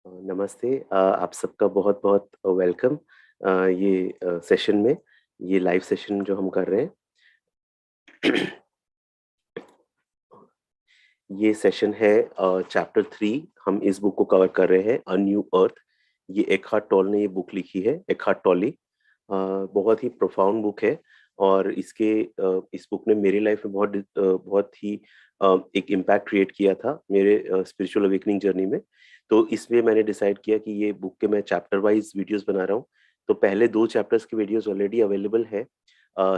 नमस्ते। आप सबका बहुत-बहुत वेलकम ये सेशन में, ये लाइव सेशन जो हम कर रहे हैं। ये सेशन है चैप्टर 3। हम इस बुक को कवर कर रहे हैं, अ न्यू अर्थ। ये एकहार्ट टोल ने ये बुक लिखी है, एकहार्ट टोले। बहुत ही प्रोफाउंड बुक है और इस बुक ने मेरी लाइफ में बहुत ही एक इम्पैक्ट क्रिएट किया था मेरे स्पिरिचुअल अवेकनिंग जर्नी में। तो इसमें मैंने डिसाइड किया कि ये बुक के मैं चैप्टर वाइज़ वीडियोज़ बना रहा हूँ। तो पहले 2 चैप्टर्स की वीडियोज़ ऑलरेडी अवेलेबल है।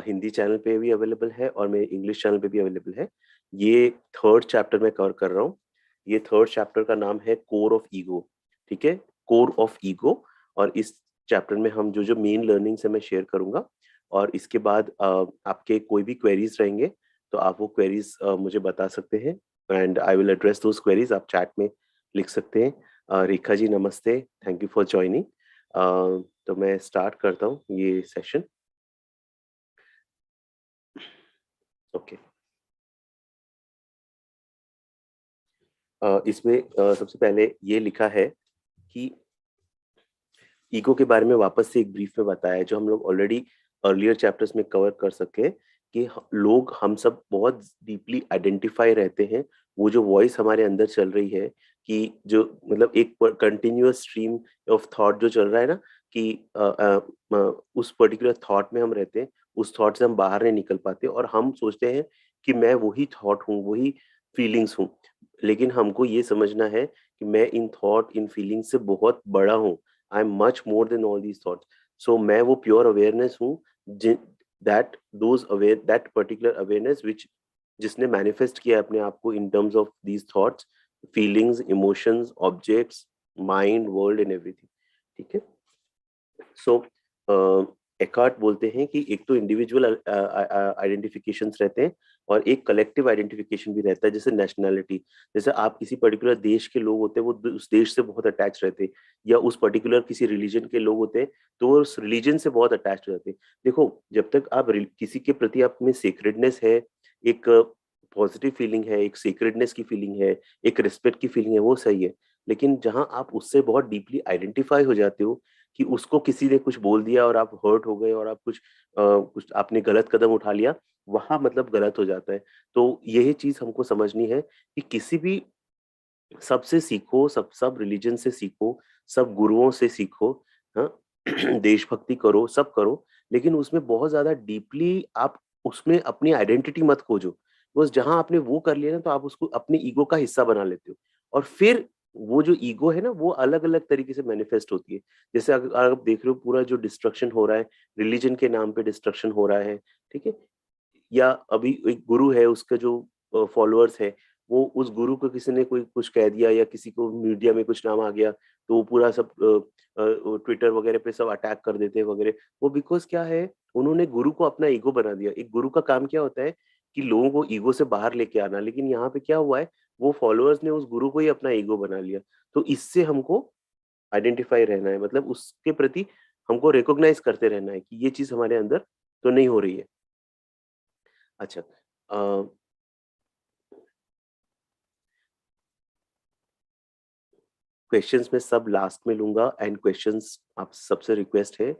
हिंदी चैनल पे भी अवेलेबल है और मेरे इंग्लिश चैनल पे भी अवेलेबल है। ये 3rd चैप्टर मैं कवर कर रहा हूँ। ये 3rd चैप्टर का नाम है कोर ऑफ ईगो, ठीक है? Core of ego. और इस चैप्टर में हम जो-जो मेन लर्निंग्स है मैं शेयर करूँगा और इसके बाद आपके कोई भी क्वेरीज़ रहेंगे, तो आप वो क्वेरीज़ मुझे बता सकते हैं and I will address those queries. आप चैट में लिख सकते हैं। रेखा जी नमस्ते, थैंक यू फॉर जॉइनिंग। तो मैं स्टार्ट करता हूँ ये सेशन। ओके। इसमें सबसे पहले ये लिखा है कि ईगो के बारे में वापस से एक ब्रीफ में बताया है, जो हम लोग ऑलरेडी अर्लियर चैप्टर्स में कवर कर सके कि लोग हम सब बहुत डीपली आइडेंटिफाई रहते हैं। वो जो वॉइस हमारे अंदर चल रही है कि जो मतलब एक कंटिन्यूअस स्ट्रीम ऑफ थॉट जो चल रहा है ना कि उस पर्टिकुलर थॉट में हम रहते हैं, उस थॉट से हम बाहर नहीं निकल पाते और हम सोचते हैं कि मैं वही थॉट हूँ, वही फीलिंग्स हूँ। लेकिन हमको ये समझना है कि मैं इन थॉट, इन फीलिंग्स से बहुत बड़ा हूँ। I am much more than all these thoughts. So मैं वो प्योर अवेयरनेस हूँ जि दैट पर्टिकुलर अवेयरनेस जिसने मैनिफेस्ट किया अपने आप को in terms of these thoughts, feelings, emotions, objects, mind, world and everything. ठीक है? सो एकार्ट बोलते हैं कि एक तो इंडिविजुअल आइडेंटिफिकेशंस रहते हैं और एक कलेक्टिव आइडेंटिफिकेशन भी रहता है, जैसे नेशनैलिटी। जैसे आप किसी पर्टिकुलर देश के लोग होते हैं, वो उस देश से बहुत अटैच रहते हैं, या उस पर्टिकुलर किसी रिलीजन के लोग होते हैं तो वो उस रिलीजन से बहुत अटैच रहते हैं। देखो, जब तक आप किसी के प्रति आप में सेक्रेडनेस है, एक पॉजिटिव फीलिंग है, एक सेक्रेडनेस की फीलिंग है, एक रिस्पेक्ट की फीलिंग है, वो सही है। लेकिन जहां आप उससे बहुत डीपली आइडेंटिफाई हो जाते हो कि उसको किसी ने कुछ बोल दिया और आप हर्ट हो गए और आप कुछ आपने गलत कदम उठा लिया, वहाँ मतलब गलत हो जाता है। तो यही चीज़ हमको समझनी है कि किसी भी सबसे सीखो, सब रिलीजन से सीखो, सब गुरुओं से सीखो, हाँ? देशभक्ति करो, सब करो, लेकिन उसमें बहुत ज़्यादा डीपली आप उसमें अपनी आइडेंटिटी मत खोजो। बस जहाँ आपने वो कर लिया ना, तो आप उसको अपने ईगो का हिस्सा बना लेते हो और फिर वो जो ईगो है ना, वो अलग-अलग तरीके से मैनिफेस्ट होती है। जैसे अगर आप देख रहे हो पूरा जो डिस्ट्रक्शन हो रहा है, रिलीजन के नाम पे डिस्ट्रक्शन हो रहा है, ठीक है? या अभी एक गुरु है, उसका जो फॉलोअर्स है, वो उस गुरु को किसी ने कोई कुछ कह दिया या किसी को मीडिया में कुछ नाम आ गया, तो वो पूरा सब ट्विटर वगैरह पे सब अटैक कर देते हैं वगैरह। वो बिकॉज़ क्या है, उन्होंने गुरु को अपना ईगो बना दिया। एक गुरु का काम क्या होता है कि लोगों को ईगो से बाहर लेके आना, लेकिन यहाँ पे क्या हुआ है, वो फॉलोअर्स ने उस गुरु को ही अपना ईगो बना लिया। तो इससे हमको आइडेंटिफ़ाई रहना है, मतलब उसके प्रति हमको रिकॉग्नाइज़ करते रहना है कि ये चीज़ हमारे अंदर तो नहीं हो रही है। अच्छा, अ, क्वेश्चंस मैं सब लास्ट में लूँगा एंड क्वेश्चंस आप सबसे रिक्वेस्ट है,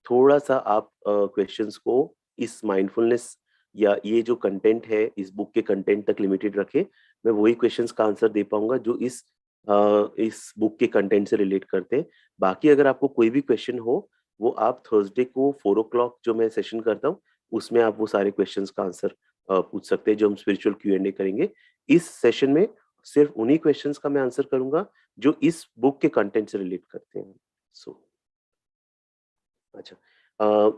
थोड़ा-सा आप क्वेश्चंस को इस माइंडफुलनेस या ये जो कंटेंट है, इस बुक के कंटेंट तक लिमिटेड रखें। मैं वही क्वेश्चंस का आंसर दे पाऊँगा जो इस बुक के कंटेंट से रिलेट करते हैं। बाकी अगर आपको कोई भी क्वेश्चन हो, वो आप थर्सडे को 4 जो मैं सेशन करता हूँ, उसमें आप वो सारे क्वेश्चंस का आंसर पूछ सकते हैं, जो हम स्पिरिचुअल क्यू-एंड-ए करेंगे। इस सेशन में सिर्फ उन्हीं क्वेश्चंस का मैं आंसर करूँगा, जो इस बुक के कंटेंट से रिलेट करते हैं। सो अच्छा,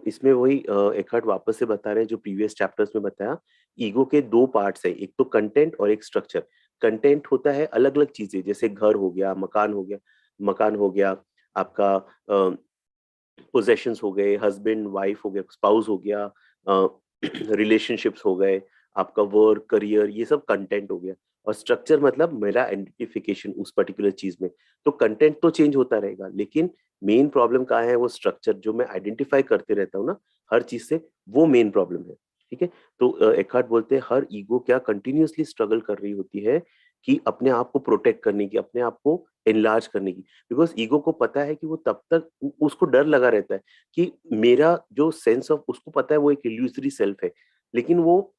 इसमें वही एकार्ट वापस से बता रहे हैं जो प्रीवियस चैप्टर्स में बताया। ईगो के 2 पार्ट्स हैं, एक तो कंटेंट और एक स्ट्रक्चर। कंटेंट होता है अलग-अलग चीज़ें, जैसे घर हो गया, मकान हो गया, आपका पोज़ेशंस हो गए, हस्बैंड, वाइफ हो गया, स्पाउस हो गया, अ, रिलेशनशिप्स हो गए, आपका वर्क, करियर, ये सब कंटेंट हो गया। और स्ट्रक्चर मतलब मेरा आइडेंटिफिकेशन उस पर्टिकुलर चीज़ में। तो कंटेंट तो चेंज होता रहेगा, लेकिन मेन प्रॉब्लम कहाँ है, वो स्ट्रक्चर जो मैं आइडेंटिफ़ाई करते रहता हूँ ना, हर चीज़ से, वो मेन प्रॉब्लम है। ठीक है? तो एकार्ट बोलते हैं हर ईगो क्या कंटीन्यूअसली स्ट्रगल कर रही होती है कि अपने आप को प्रोटेक्ट करने की, अपने आप को एनलार्ज करने की। बिकॉज ईगो को पता है कि वो तब तक उसको डर लगा रहता है कि मेरा जो सेंस ऑफ, उसको पता है वो एक इल्यूजरी सेल्फ है, लेकिन वो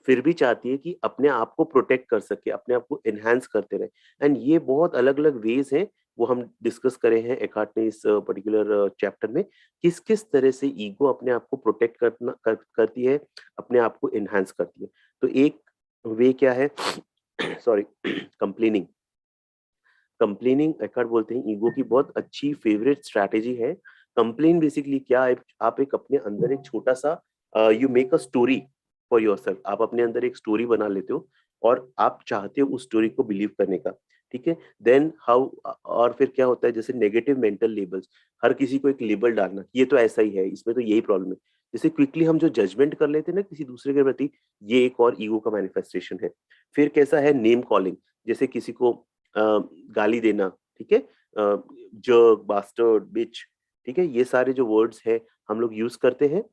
फिर भी चाहती है कि अपने आप को प्रोटेक्ट कर सके, अपने आप को एनहांस करते रहे। एंड ये बहुत अलग अलग वेज हैं, वो हम डिस्कस करे हैं एकार्ट ने इस पर्टिकुलर चैप्टर में, किस किस तरह से ईगो अपने आप को प्रोटेक्ट करती है, अपने आप को एनहांस करती है। तो एक वे क्या है सॉरी कंप्लेनिंग। कंप्लेनिंग एकार्ट बोलते हैं ईगो की बहुत अच्छी फेवरेट स्ट्रैटेजी है। कंप्लेन बेसिकली क्या है, आप एक अपने अंदर एक छोटा सा, you make a story for yourself, आप अपने अंदर एक स्टोरी बना लेते हो और आप चाहते हो उस स्टोरी को बिलीव करने का, ठीक है। देन हाउ, और फिर क्या होता है, जैसे नेगेटिव मेंटल लेबल्स, हर किसी को एक लेबल डालना, ये तो ऐसा ही है, इसमें तो यही प्रॉब्लम है। जैसे क्विकली हम जो जजमेंट कर लेते हैं ना किसी दूसरे के प्रति, ये एक और ईगो का मैनिफेस्टेशन है। फिर कैसा है, नेम कॉलिंग, जैसे किसी को गाली देना, ठीक है, जर्क, बास्टर्ड, बिच, ठीक है, ये सारे जो वर्ड्स हैं हम लोग यूज करते हैं,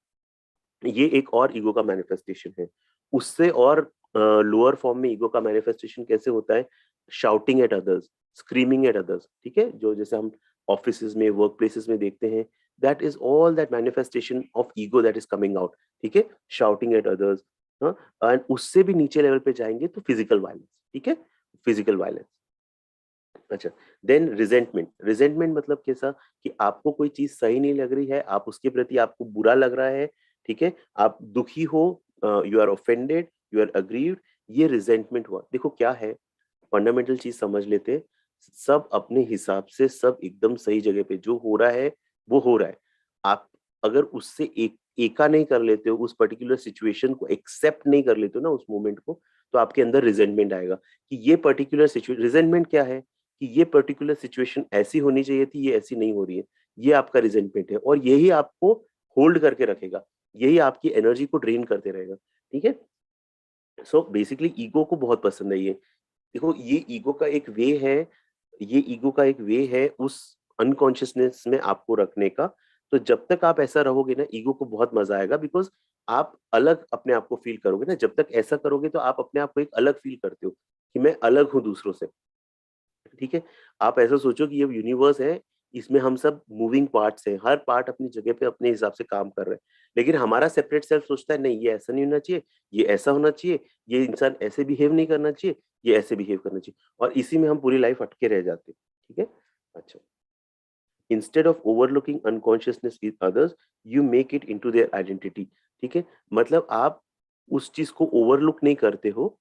ये एक और ईगो का मैनिफेस्टेशन है। उससे और लोअर फॉर्म में ईगो का मैनिफेस्टेशन कैसे होता है, shouting at others, screaming at others, ठीक है, जो जैसे हम ऑफिसेज में, वर्क प्लेसेस में देखते हैं, that is all that manifestation of ego that is coming out, ठीक है, शाउटिंग एट अदर्स। एंड उससे भी नीचे लेवल पे जाएंगे तो फिजिकल वायलेंस, ठीक है, फिजिकल वायलेंस। अच्छा, देन रिजेंटमेंट। रिजेंटमेंट मतलब कैसा, कि आपको कोई चीज सही नहीं लग रही है, आप उसके प्रति, आपको बुरा लग रहा है, ठीक है, आप दुखी हो, you are offended, you are aggrieved, ये रिजेंटमेंट हुआ। देखो क्या है, फंडामेंटल चीज समझ लेते हैं, सब अपने हिसाब से, सब एकदम सही जगह पे, जो हो रहा है वो हो रहा है। आप अगर उससे एक एका नहीं कर लेते हो, उस पर्टिकुलर सिचुएशन को एक्सेप्ट नहीं कर लेते हो ना उस मोमेंट को, तो आपके अंदर रिजेंटमेंट आएगा कि ये पर्टिकुलर सिचुएशन, रिजेंटमेंट क्या है कि ये पर्टिकुलर सिचुएशन ऐसी होनी चाहिए थी, ये ऐसी नहीं हो रही है, ये आपका रिजेंटमेंट है, और यही आपको होल्ड करके रखेगा, यही आपकी एनर्जी को ड्रेन करते रहेगा, ठीक है। सो बेसिकली ईगो को बहुत पसंद है ये। देखो ये ईगो का एक वे है, ये ईगो का एक वे है उस अनकॉन्शियसनेस में आपको रखने का। तो जब तक आप ऐसा रहोगे ना, ईगो को बहुत मजा आएगा, बिकॉज आप अलग अपने आप को फील करोगे ना, जब तक ऐसा करोगे तो आप अपने आप को एक अलग फील करते हो कि मैं अलग हूँ दूसरों से, ठीक है। आप ऐसा सोचो कि ये यूनिवर्स है, इसमें हम सब मूविंग पार्ट्स हैं, हर पार्ट अपनी जगह पे अपने हिसाब से काम कर रहे हैं, लेकिन हमारा सेपरेट सेल्फ सोचता है नहीं, ये ऐसा नहीं होना चाहिए, ये ऐसा होना चाहिए, ये इंसान ऐसे बिहेव नहीं करना चाहिए, ये ऐसे बिहेव करना चाहिए, और इसी में हम पूरी लाइफ अटके रह जाते हैं, ठीक है। अच्छा, instead of overlooking unconsciousness in others, you make it into their identity, ठीक है। मतलब आप उस चीज को ओवरलुक नहीं करते हो,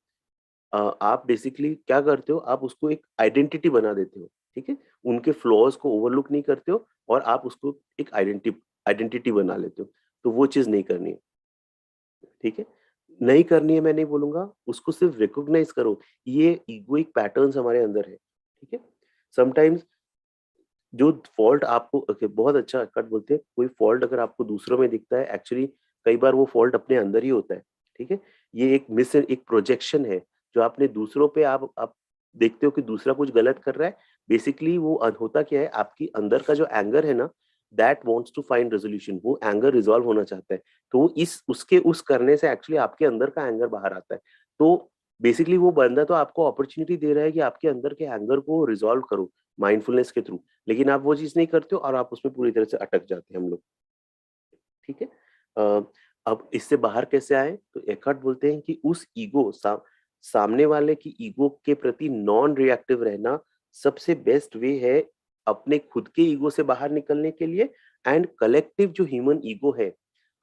आप बेसिकली क्या करते हो, आप उसको एक आइडेंटिटी बना देते हो, ठीक है। उनके फ्लॉज को ओवरलुक नहीं करते हो, और आप उसको एक आइडेंटिटी बना लेते हो, तो वो चीज नहीं करनी है, ठीक है। नहीं करनी है मैं नहीं बोलूंगा, उसको सिर्फ रिकॉग्नाइज करो, ये ईगोइक पैटर्न्स हमारे अंदर है, ठीक है। समटाइम्स जो फॉल्ट आपको, ओके, बहुत अच्छा कट बोलते हैं, कोई फॉल्ट अगर आपको दूसरों में दिखता है, एक्चुअली कई बार वो फॉल्ट अपने अंदर ही होता है, ठीक है। ये एक प्रोजेक्शन है, जो आपने दूसरों पे, आप देखते हो कि दूसरा कुछ गलत कर रहा है, बेसिकली वो होता क्या है, आपकी अंदर का जो एंगर है ना, that wants to find resolution, वो एंगर रिजॉल्व होना चाहता है, तो वो इस उसके उस करने से एक्चुअली आपके अंदर का एंगर बाहर आता है। तो बेसिकली वो बंदा तो आपको अपॉर्चुनिटी दे रहा है कि आपके अंदर के एंगर को रिजॉल्व करो माइंडफुलनेस के थ्रू, लेकिन आप वो चीज नहीं करते हो और आप उसमें पूरी तरह से अटक जाते हैं हम लोग, ठीक है। अ, अब इससे बाहर कैसे आए, तो एकार्ट बोलते हैं कि उस सामने वाले की ईगो के प्रति नॉन रिएक्टिव रहना सबसे बेस्ट वे है अपने खुद के ईगो से बाहर निकलने के लिए, एंड कलेक्टिव जो ह्यूमन ईगो है,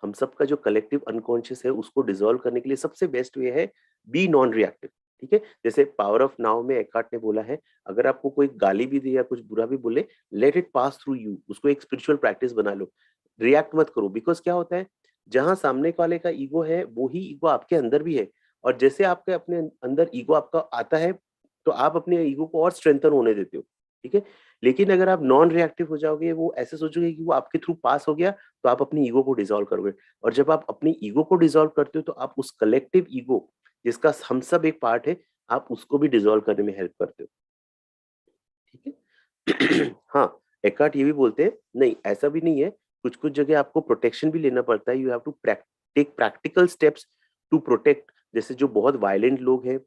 हम सबका जो कलेक्टिव अनकॉन्शियस है, उसको डिसॉल्व करने के लिए सबसे बेस्ट वे है बी नॉन रिएक्टिव, ठीक है। जैसे पावर ऑफ नाउ में एकार्ट ने बोला है, अगर आपको कोई गाली भी दे या कुछ बुरा भी बोले, let it pass through you, उसको एक स्पिरिचुअल प्रैक्टिस बना लो, रिएक्ट मत करो। बिकॉज क्या होता है, जहां सामने वाले का ईगो है, वो ही ईगो आपके अंदर भी है, और जैसे आपके अपने अंदर ईगो आपका आता है, तो आप अपने ईगो को और स्ट्रेंथन होने देते हो, ठीक है। लेकिन अगर आप नॉन रिएक्टिव हो जाओगे, वो ऐसे सोचोगे कि वो आपके थ्रू पास हो गया, तो आप अपनी ईगो को डिसॉल्व करोगे, और जब आप अपनी ईगो को डिसॉल्व करते हो, तो आप उस कलेक्टिव ईगो जिसका हम सब एक पार्ट है, आप उसको भी डिसॉल्व करने में हेल्प करते हो, ठीक है। हाँ, एकार्ट ये भी बोलते हैं, नहीं ऐसा भी नहीं है, कुछ कुछ जगह आपको प्रोटेक्शन भी लेना पड़ता है, you have to take practical steps to protect. जैसे जो बहुत वायलेंट लोग हैं,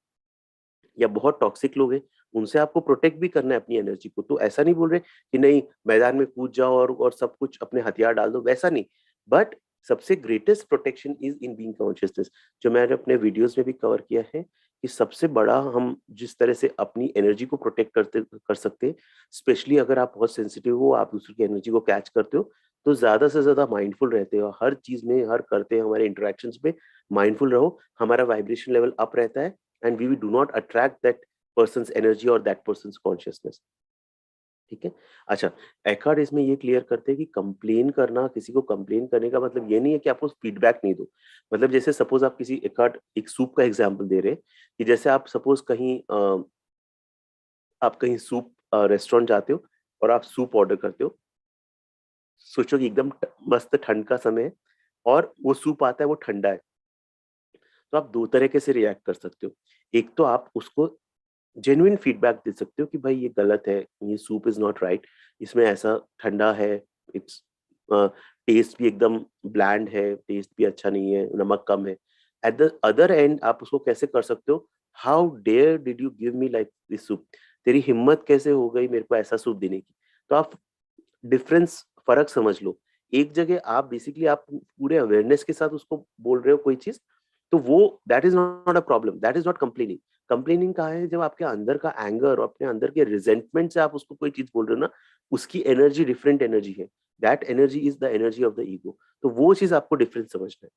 या बहुत टॉक्सिक लोग हैं, उनसे आपको प्रोटेक्ट भी करना है अपनी एनर्जी को। तो ऐसा नहीं बोल रहे कि नहीं मैदान में कूद जाओ और सब कुछ अपने हथियार डाल दो, वैसा नहीं। बट सबसे greatest protection is in being consciousness, जो मैंने अपने वीडियोस में भी कवर किया है कि सबसे बड़ा हम जिस तरह से अपनी एनर्जी को प्रोटेक्ट कर सकते हैं, स्पेशली अगर आप बहुत सेंसिटिव हो, आप दूसरे की एनर्जी को कैच करते हो, तो ज्यादा से ज्यादा माइंडफुल रहते हो हर चीज में, हर करते हैं हमारे इंटरेक्शंस में माइंडफुल रहो, हमारा वाइब्रेशन लेवल अप रहता है and we do not attract that person's energy और दैट पर्सन्स कॉन्शियसनेस। ठीक है। अच्छा, एकार्ड इसमें ये क्लियर करते हैं कि कंप्लेन करना, किसी को कंप्लेन करने का मतलब ये नहीं है कि आपको फीडबैक नहीं दो। मतलब जैसे सपोज आप किसी एकार्ड एक सूप का एग्जांपल दे रहे हैं कि जैसे आप सपोज कहीं आप कहीं सूप रेस्टोरेंट जाते हो और आप सूप ऑर्डर करते हो, सोचो कि एकदम मस्त ठंड का समय है और वो सूप आता है, वो ठंडा है, तो आप दो तरीके से रिएक्ट कर सकते हो। एक तो आप उसको जेन्युइन फीडबैक दे सकते हो कि भाई ये गलत है, ये सूप इज नॉट राइट, इसमें ऐसा ठंडा है, इट्स टेस्ट भी एकदम ब्लैंड है, टेस्ट भी अच्छा नहीं है, नमक कम है। एट द अदर एंड आप उसको कैसे कर सकते हो, how dare did you give me like this soup, तेरी हिम्मत कैसे हो गई मेरे को ऐसा सूप देने की। तो आप डिफरेंस, फर्क समझ लो। एक जगह आप बेसिकली आप पूरे अवेयरनेस के साथ उसको बोल रहे हो कोई चीज, तो वो that is not a problem, that is not complaining. Complaining कहाँ है, जब आपके अंदर का एंगर और अपने अंदर के रिजेंटमेंट से आप उसको कोई चीज बोल रहे हो ना, उसकी एनर्जी डिफरेंट एनर्जी है, that energy is the energy of the ego. तो वो चीज आपको डिफरेंस समझना है।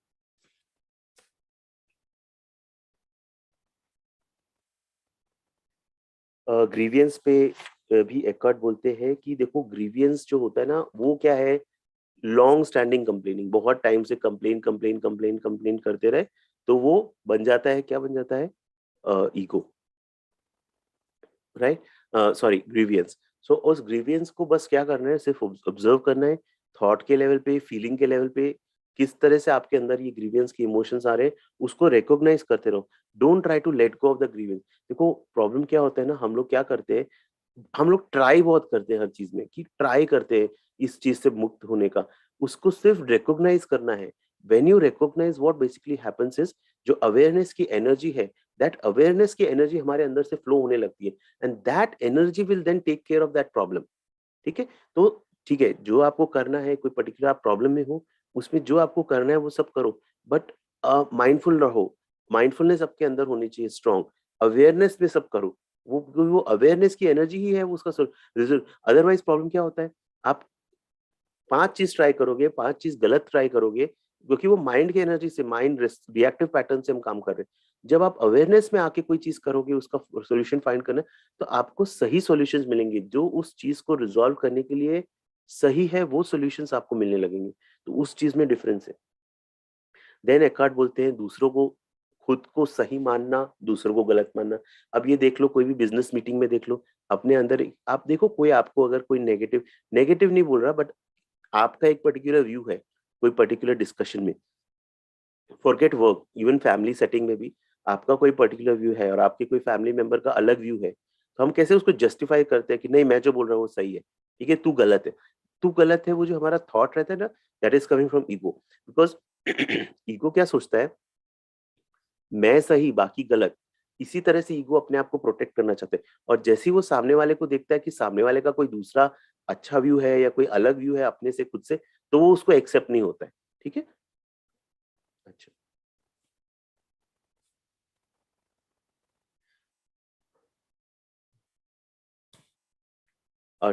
ग्रीवियंस पे भी एकॉर्ड बोलते हैं कि देखो ग्रीवियंस जो होता है ना, वो क्या है, लॉन्ग स्टैंडिंग कंप्लेनिंग, बहुत टाइम से कंप्लेन कंप्लेन कंप्लेन कंप्लेन करते रहे, तो वो बन जाता है, क्या बन जाता है, ईगो, राइट, सॉरी ग्रीवियंस। सो उस ग्रीवियंस को बस क्या करना है, सिर्फ ऑब्जर्व करना है, थॉट के लेवल पे, फीलिंग के लेवल पे, किस तरह से आपके अंदर ये ग्रीवियंस के इमोशंस आ रहे हैं, उसको रिकॉग्नाइज करते रहो। Don't try to let go of the grievance. देखो प्रॉब्लम क्या होता है ना, हम लोग क्या करते हैं, हम लोग ट्राई बहुत करते हैं हर चीज में, कि ट्राई करते हैं इस चीज से मुक्त होने का, उसको सिर्फ रिकॉग्नाइज करना है। When you recognise what basically happens is, जो अवेयरनेस की एनर्जी है, दैट अवेयरनेस की एनर्जी हमारे अंदर से फ्लो होने लगती है and that energy will then take care of that problem. ठीक है। तो ठीक है, जो आपको करना है, कोई पर्टिकुलर आप प्रॉब्लम में हो, उसमें जो आपको करना है वो सब करो, बट माइंडफुल रहो। माइंडफुलनेस आपके अंदर होनी चाहिए स्ट्रांग, अवेयरनेस में सब करो। वो अवेयरनेस की एनर्जी ही है वो उसका रिजल्ट। अदरवाइज प्रॉब्लम क्या होता है, आप 5 चीज़ ट्राई करोगे, 5 चीज़ गलत ट्राई करोगे, क्योंकि वो माइंड की एनर्जी से, माइंड रिएक्टिव पैटर्न से हम काम कर रहे हैं। जब आप अवेयरनेस में आके कोई चीज़ करोगे, उसका सॉल्यूशन फाइंड करना है, तो आपको सही सॉल्यूशंस मिलेंगे, जो उस चीज़ को रिज़ॉल्व करने के लिए सही है, वो सॉल्यूशंस आपको मिलने लगेंगे। तो उस चीज़ में डिफरेंस है। देन एकार्ट बोलते हैं दूसरों को, खुद को सही मानना, दूसरों को गलत मानना। अब ये देख लो, कोई भी बिज़नेस मीटिंग में देख लो, अपने अंदर आप देखो, कोई आपको अगर कोई नेगेटिव नेगेटिव नहीं बोल रहा, बट आपका एक पर्टिकुलर व्यू है कोई पर्टिकुलर डिस्कशन में, forget work, even family setting में भी आपका कोई पर्टिकुलर व्यू है और आपके कोई फैमिली मेंबर का अलग व्यू है, तो हम कैसे उसको जस्टिफाई करते हैं कि नहीं मैं जो बोल रहा हूँ वो सही है, ठीक है, तू गलत है। तू गलत है, वो जो हमारा थॉट रहता है ना, that is coming from ego. Because ego क्या सोचता है, मैं सही बाकी गलत। इसी तरह से ईगो अपने आप को प्रोटेक्ट करना चाहते हैं, और जैसे ही वो सामने वाले को देखता है कि सामने वाले का कोई दूसरा अच्छा व्यू है या कोई अलग व्यू है अपने से, खुद से, तो वो उसको एक्सेप्ट नहीं होता है। ठीक है। अच्छा,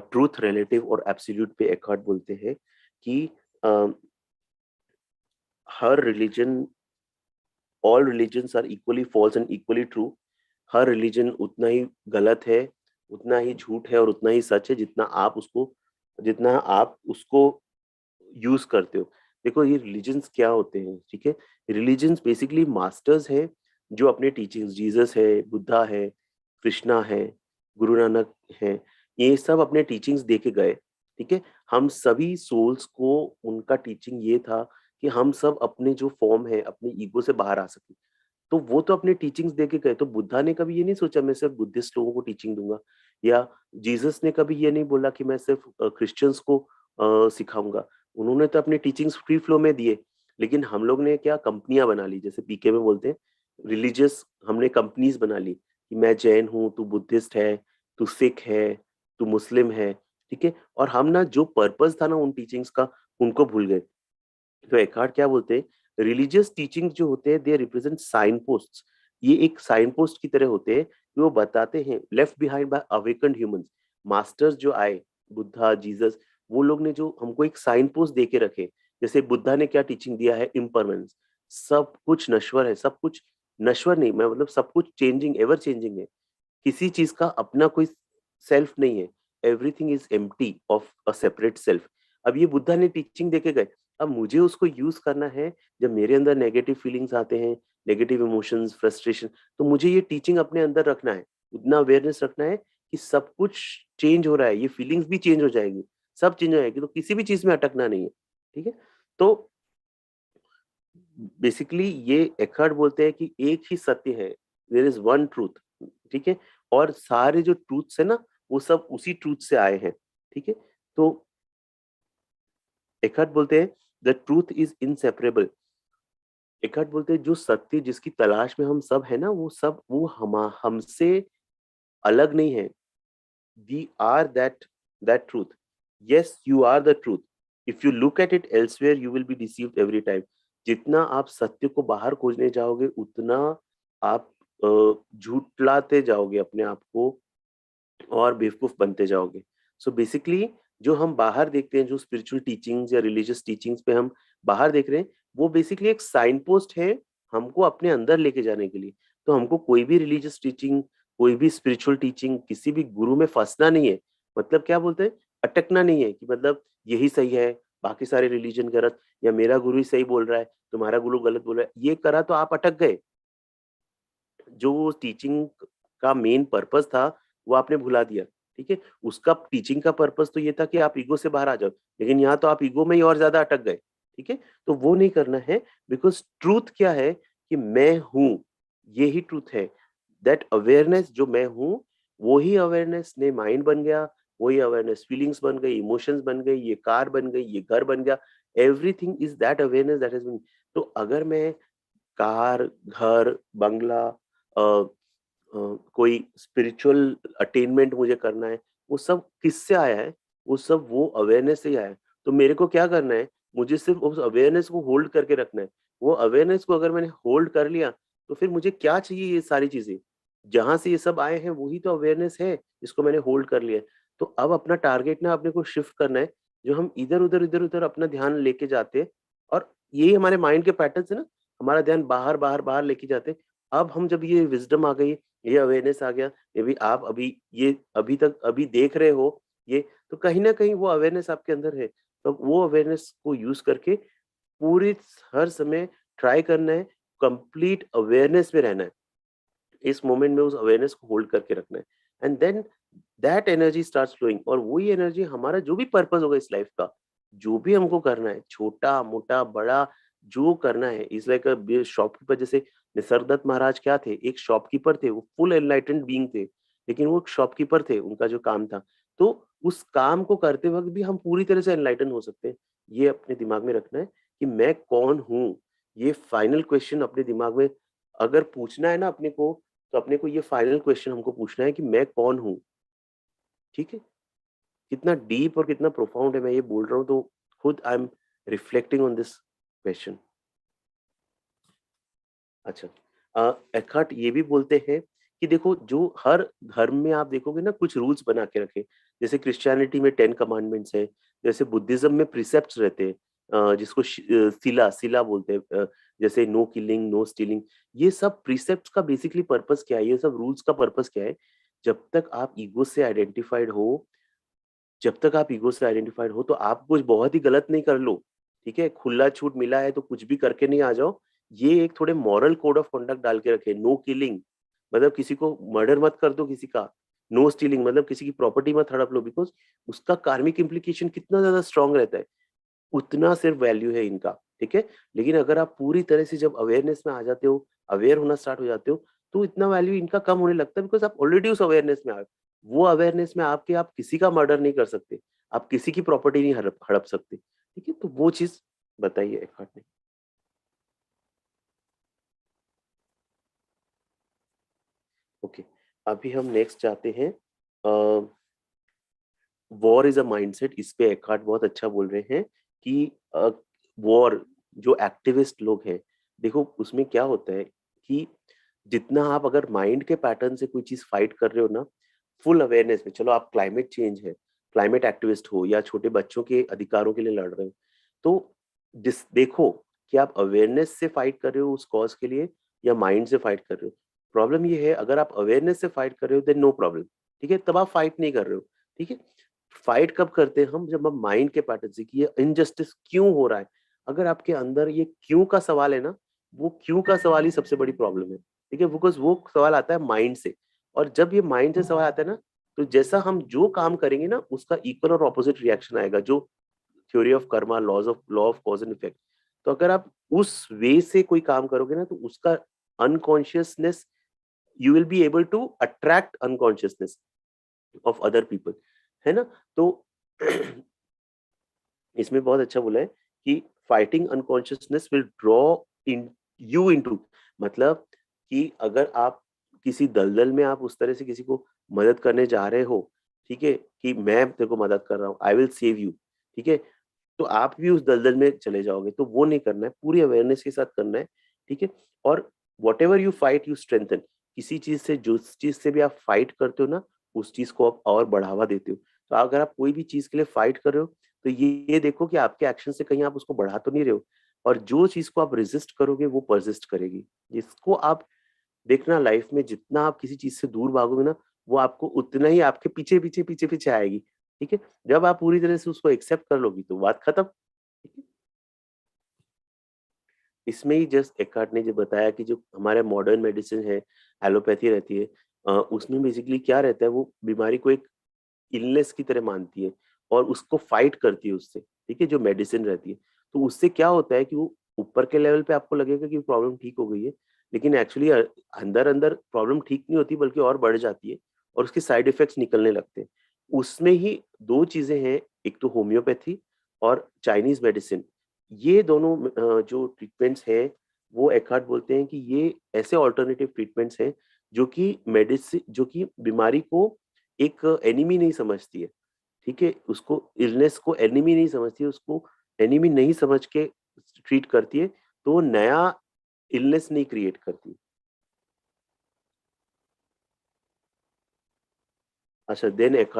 ट्रूथ, रिलेटिव और एब्सोल्यूट पे एकहार्ट बोलते हैं कि अ, हर religion, all religions are equally false and equally true. हर रिलीजन उतना ही गलत है, उतना ही झूठ है और उतना ही सच है, जितना आप उसको यूज करते हो। देखो ये रिलीजन्स क्या होते हैं, ठीक है, रिलीजन्स बेसिकली मास्टर्स हैं, जो अपने टीचिंग्स, जीसस है, बुद्धा है, कृष्णा है, गुरु नानक है, ये सब अपने टीचिंग्स दे के गए। ठीक है। हम सभी सोल्स को उनका टीचिंग ये था कि हम सब अपने जो फॉर्म है, अपने ईगो से बाहर आ सके। तो वो तो अपने टीचिंग्स दे के गए, तो बुद्धा ने कभी ये नहीं सोचा मैं सिर्फ बुद्धिस्ट लोगों को टीचिंग दूंगा, या जीसस ने कभी ये नहीं बोला कि मैं सिर्फ क्रिश्चियंस को सिखाऊंगा। उन्होंने तो अपने टीचिंग्स फ्री फ्लो में दिए। लेकिन हम लोग ने क्या, कंपनियां बना ली, जैसे पीके में बोलते हैं, रिलीजियस हमने कंपनीज बना ली, कि मैं जैन हूँ, तू बुद्धिस्ट है, तू सिख है, तू मुस्लिम है, ठीक है? और हम ना जो पर्पस था ना उन टीचिंग्स का, उनको भूल गए। तो एकार्ट क्या बोलते हैं, रिलीजियस टीचिंग जो होते हैं दे रिप्रेजेंट साइन पोस्ट। ये एक साइन पोस्ट की तरह होते हैं, कि वो बताते हैं left behind by awakened humans. Masters जो आए, बुद्धा, जीसस, वो लोग ने जो हमको एक साइन पोस्ट दे के रखे। जैसे बुद्धा ने क्या टीचिंग दिया है, इम्परमेंस, सब कुछ नश्वर है, सब कुछ नश्वर नहीं, मैं मतलब सब कुछ चेंजिंग, एवर चेंजिंग है। किसी चीज का अपना कोई सेल्फ नहीं है। Everything is empty of a separate self. अब ये बुद्धा ने टीचिंग देके गए, अब मुझे उसको यूज करना है। जब मेरे अंदर नेगेटिव फीलिंग्स आते हैं, नेगेटिव इमोशंस, फ्रस्ट्रेशन, तो मुझे ये टीचिंग अपने अंदर रखना है, उतना अवेयरनेस रखना है कि सब कुछ चेंज हो रहा है, ये फीलिंग्स भी चेंज हो जाएगी, सब चेंज हो जाएगी, तो किसी भी चीज में अटकना नहीं है। ठीक है? तो बेसिकली ये एकार्ट बोलते हैं कि एक ही सत्य है, देयर इज वन ट्रूथ। ठीक है? और सारे जो ट्रूथ्स है ना, वो सब उसी ट्रूथ से आए हैं। ठीक है? तो एकार्ट बोलते हैं the truth is inseparable. Eckhart बोलते हैं जो सत्य जिसकी तलाश में हम सब है ना, वो सब वो हमसे अलग नहीं है। We are that truth. Yes, you are the truth. If you look at it elsewhere you will be deceived every time. जितना आप सत्य को बाहर खोजने जाओगे, उतना आप झूठलाते जाओगे अपने आप को, और बेवकूफ बनते जाओगे। सो बेसिकली जो हम बाहर देखते हैं, जो स्पिरिचुअल टीचिंग्स या रिलीजियस टीचिंग्स पे हम बाहर देख रहे हैं, वो बेसिकली एक साइन पोस्ट है हमको अपने अंदर लेके जाने के लिए। तो हमको कोई भी रिलीजियस टीचिंग, कोई भी स्पिरिचुअल टीचिंग, किसी भी गुरु में फंसना नहीं है। मतलब क्या बोलते हैं, अटकना नहीं है कि मतलब यही सही है, बाकी सारे रिलीजन गलत, या मेरा गुरु ही सही बोल रहा है, तुम्हारा गुरु गलत बोल रहा है, ये करा तो आप अटक गए। जो टीचिंग का मेन पर्पस था, वो आपने भुला दिया। ठीक है? उसका टीचिंग का पर्पस तो ये था कि आप ईगो से बाहर आ जाओ, लेकिन यहाँ तो आप ईगो में ही और ज्यादा अटक गए। ठीक है? तो वो नहीं करना है, बिकॉज ट्रूथ क्या है कि मैं हूँ, ये ही ट्रूथ है। दैट अवेयरनेस जो मैं हूँ, वो ही अवेयरनेस ने माइंड बन गया, वही अवेयरनेस फीलिंग्स बन गई, इमोशंस बन गई, ये कार बन गई, ये घर बन गया। Everything is that awareness that has been. तो अगर मैं कार, घर, बंगला, अ, कोई स्पिरिचुअल अटेनमेंट मुझे करना है, वो सब किससे आया है? वो सब वो अवेयरनेस से ही आया है। तो मेरे को क्या करना है? मुझे सिर्फ उस अवेयरनेस को होल्ड करके रखना है। वो अवेयरनेस को अगर मैंने होल्ड कर लिया, तो फिर मुझे क्या चाहिए ये सारी चीज़ें? जहाँ से ये सब आए हैं वही तो अवेयरनेस है, जिसको मैंने होल्ड कर लिया है। तो अब अपना टारगेट ना अपने को शिफ्ट करना है, जो हम इधर-उधर, इधर-उधर अपना ध्यान लेके जाते हैं, और यही हमारे माइंड के पैटर्न्स है ना, हमारा ध्यान बाहर, बाहर, बाहर लेके जाते हैं। अब हम जब ये विज़डम आ गई, ये अवेयरनेस आ गया, मे बी आप अभी ये अभी तक अभी देख रहे हो ये, तो कहीं न कहीं वो अवेयरनेस आपके अंदर है। तो वो अवेयरनेस को यूज़ करके पूरी हर समय ट्राई करना है, कंप्लीट अवेयरनेस में रहना है। इस मोमेंट में उस अवेयरनेस को होल्ड करके रखना है, and then that energy starts flowing, और वही एनर्जी हमारा जो भी पर्पस होगा इस लाइफ का, जो भी हमको करना है, छोटा मोटा बड़ा, जो करना है, इज लाइक अ शॉपकीपर। जैसे निसर्गदत्त महाराज क्या थे? एक शॉपकीपर थे, वो फुल एनलाइटेंड बीइंग थे, लेकिन वो एक शॉपकीपर थे, उनका जो काम था। तो उस काम को करते वक्त भी हम पूरी तरह से एनलाइटन हो सकते हैं। ये अपने दिमाग में रखना है कि मैं कौन हूँ। ये फाइनल क्वेश्चन अपने दिमाग में अगर पूछना है ना अपने को, तो अपने को ये फाइनल क्वेश्चन हमको पूछना है कि मैं कौन हूँ? ठीक है? कितना डीप और कितना प्रोफाउंड है मैं ये बोल रहा हूँ, तो खुद I am reflecting on this question. अच्छा, एकार्ट ये भी बोलते हैं कि देखो, जो हर धर्म में आप देखोगे ना, कुछ रूल्स बना के रखे। जैसे क्रिश्चियनिटी में 10 कमांडमेंट्स है, जैसे बुद्धिज्म में प्रिसेप्ट्स रहते हैं, जिसको सिला सिला बोलते हैं, जैसे नो किलिंग, नो स्टीलिंग। ये सब प्रिसेप्ट्स का बेसिकली पर्पस क्या है? ये सब रूल्स का पर्पस क्या है? जब तक आप ईगो से आइडेंटिफाइड हो, जब तक आप ईगो से आइडेंटिफाइड हो, तो आप कुछ बहुत ही गलत नहीं कर लो। ठीक है? खुला छूट मिला है तो कुछ भी करके नहीं आ जाओ। ये एक थोड़े मॉरल कोड ऑफ कंडक्ट डाल के रखे। नो किलिंग मतलब किसी को मर्डर मत कर दो किसी का। नो स्टीलिंग मतलब किसी की प्रॉपर्टी मत हड़प लो, बिकॉज़ उसका कार्मिक इम्प्लीकेशन कितना ज़्यादा स्ट्रॉन्ग रहता है। उतना सिर्फ वैल्यू है इनका। ठीक है? लेकिन अगर आप पूरी तरह से जब अवेयरनेस में आ जाते हो, अवेयर होना स्टार्ट हो जाते हो, तो इतना वैल्यू इनका कम होने लगता है, बिकॉज़ आप ऑलरेडी उस अवेयरनेस में आ। वो अवेयरनेस में आके आप किसी का मर्डर नहीं कर सकते, आप किसी की प्रॉपर्टी नहीं हड़प हड़प सकते। ठीक है? तो वो चीज़ बताइए एकार्ट ने। ओके। अभी हम नेक्स्ट जाते हैं, वॉर इज अ माइंडसेट। इस पे एकार्ट बहुत अच्छा बोल रहे हैं कि वॉर, जो एक्टिविस्ट लोग हैं, देखो उसमें क्या होता है कि जितना आप अगर माइंड के पैटर्न से कोई चीज फाइट कर रहे हो ना, फुल अवेयरनेस में, चलो आप क्लाइमेट चेंज है, क्लाइमेट एक्टिविस्ट हो या छोटे बच्चों के अधिकारों के लिए लड़ रहे हो, तो जिस देखो कि आप अवेयरनेस से फाइट कर रहे हो उस कॉज के लिए या माइंड से फाइट कर रहे हो। प्रॉब्लम ये है, अगर आप अवेयरनेस से फाइट कर रहे हो देन नो प्रॉब्लम, ठीक है, तब आप फाइट नहीं कर रहे हो, ठीक है। फाइट कब करते हैं हम, जब हम माइंड के पैटर्न से कि ये इनजस्टिस क्यों हो रहा है, अगर आपके अंदर ये क्यों का सवाल है ना, वो क्यों का सवाल ही सबसे बड़ी प्रॉब्लम है, ठीक है, बिकॉज वो सवाल आता है माइंड से। और जब ये माइंड से सवाल आता है ना, तो जैसा हम जो काम करेंगे ना उसका इक्वल और ऑपोजिट रिएक्शन आएगा, जो theory of Karma, law of cause and effect. तो अगर आप उस वे से कोई काम करोगे ना, तो उसका unconsciousness, you will be able to attract unconsciousness of other people, है ना। तो इसमें बहुत अच्छा बोला है कि fighting unconsciousness will draw in you into, मतलब कि अगर आप किसी दलदल में आप उस तरह से किसी को मदद करने जा रहे हो, ठीक है, कि मैं तेरे को मदद कर रहा हूँ, आई विल सेव यू, ठीक है, तो आप भी उस दलदल में चले जाओगे, तो वो नहीं करना है, पूरी अवेयरनेस के साथ करना है, ठीक है। और what ever you fight you strengthen, किसी चीज से, जो चीज से भी आप फाइट करते हो ना, उस चीज को आप और बढ़ावा देते हो। तो अगर आप कोई भी चीज के लिए फाइट कर रहे हो, तो ये देखो कि आपके एक्शन से कहीं आप उसको बढ़ा तो नहीं रहे हो, और जो चीज को आप रेजिस्ट करोगे वो परसिस्ट करेगी। जिसको आप देखना, लाइफ में जितना आप किसी चीज से दूर भागोगे ना, वो आपको उतना ही आपके पीछे पीछे पीछे पीछे आएगी, ठीक है। जब आप पूरी तरह से उसको एक्सेप्ट कर लोगी तो बात खत्म, ठीक है? इसमें ही जस्ट एकार्ट ने जो बताया कि जो हमारे मॉडर्न मेडिसिन है, एलोपैथी रहती है, उसमें बेसिकली क्या रहता है, वो बीमारी को एक इलनेस की तरह मानती है और उसको फाइट करती है उससे, ठीक है, जो मेडिसिन रहती है। तो उससे क्या होता है कि वो ऊपर के लेवल पे आपको लगेगा कि प्रॉब्लम ठीक हो गई है, लेकिन एक्चुअली अंदर अंदर प्रॉब्लम ठीक नहीं होती बल्कि और बढ़ जाती है, और उसके साइड इफेक्ट्स निकलने लगते हैं। उसमें ही दो चीजें हैं, एक तो होम्योपैथी और चाइनीज मेडिसिन। ये दोनों जो ट्रीटमेंट्स हैं, वो एकार्ट बोलते हैं कि ये ऐसे ऑल्टरनेटिव ट्रीटमेंट्स हैं जो कि मेडिसिन, जो कि बीमारी को एक एनिमी नहीं समझती है, ठीक है, उसको इलनेस को एनिमी नहीं समझती है, उसको एनिमी नहीं समझ के ट्रीट करती है, तो वो नया इलनेस नहीं क्रिएट करती। अच्छा, देन एक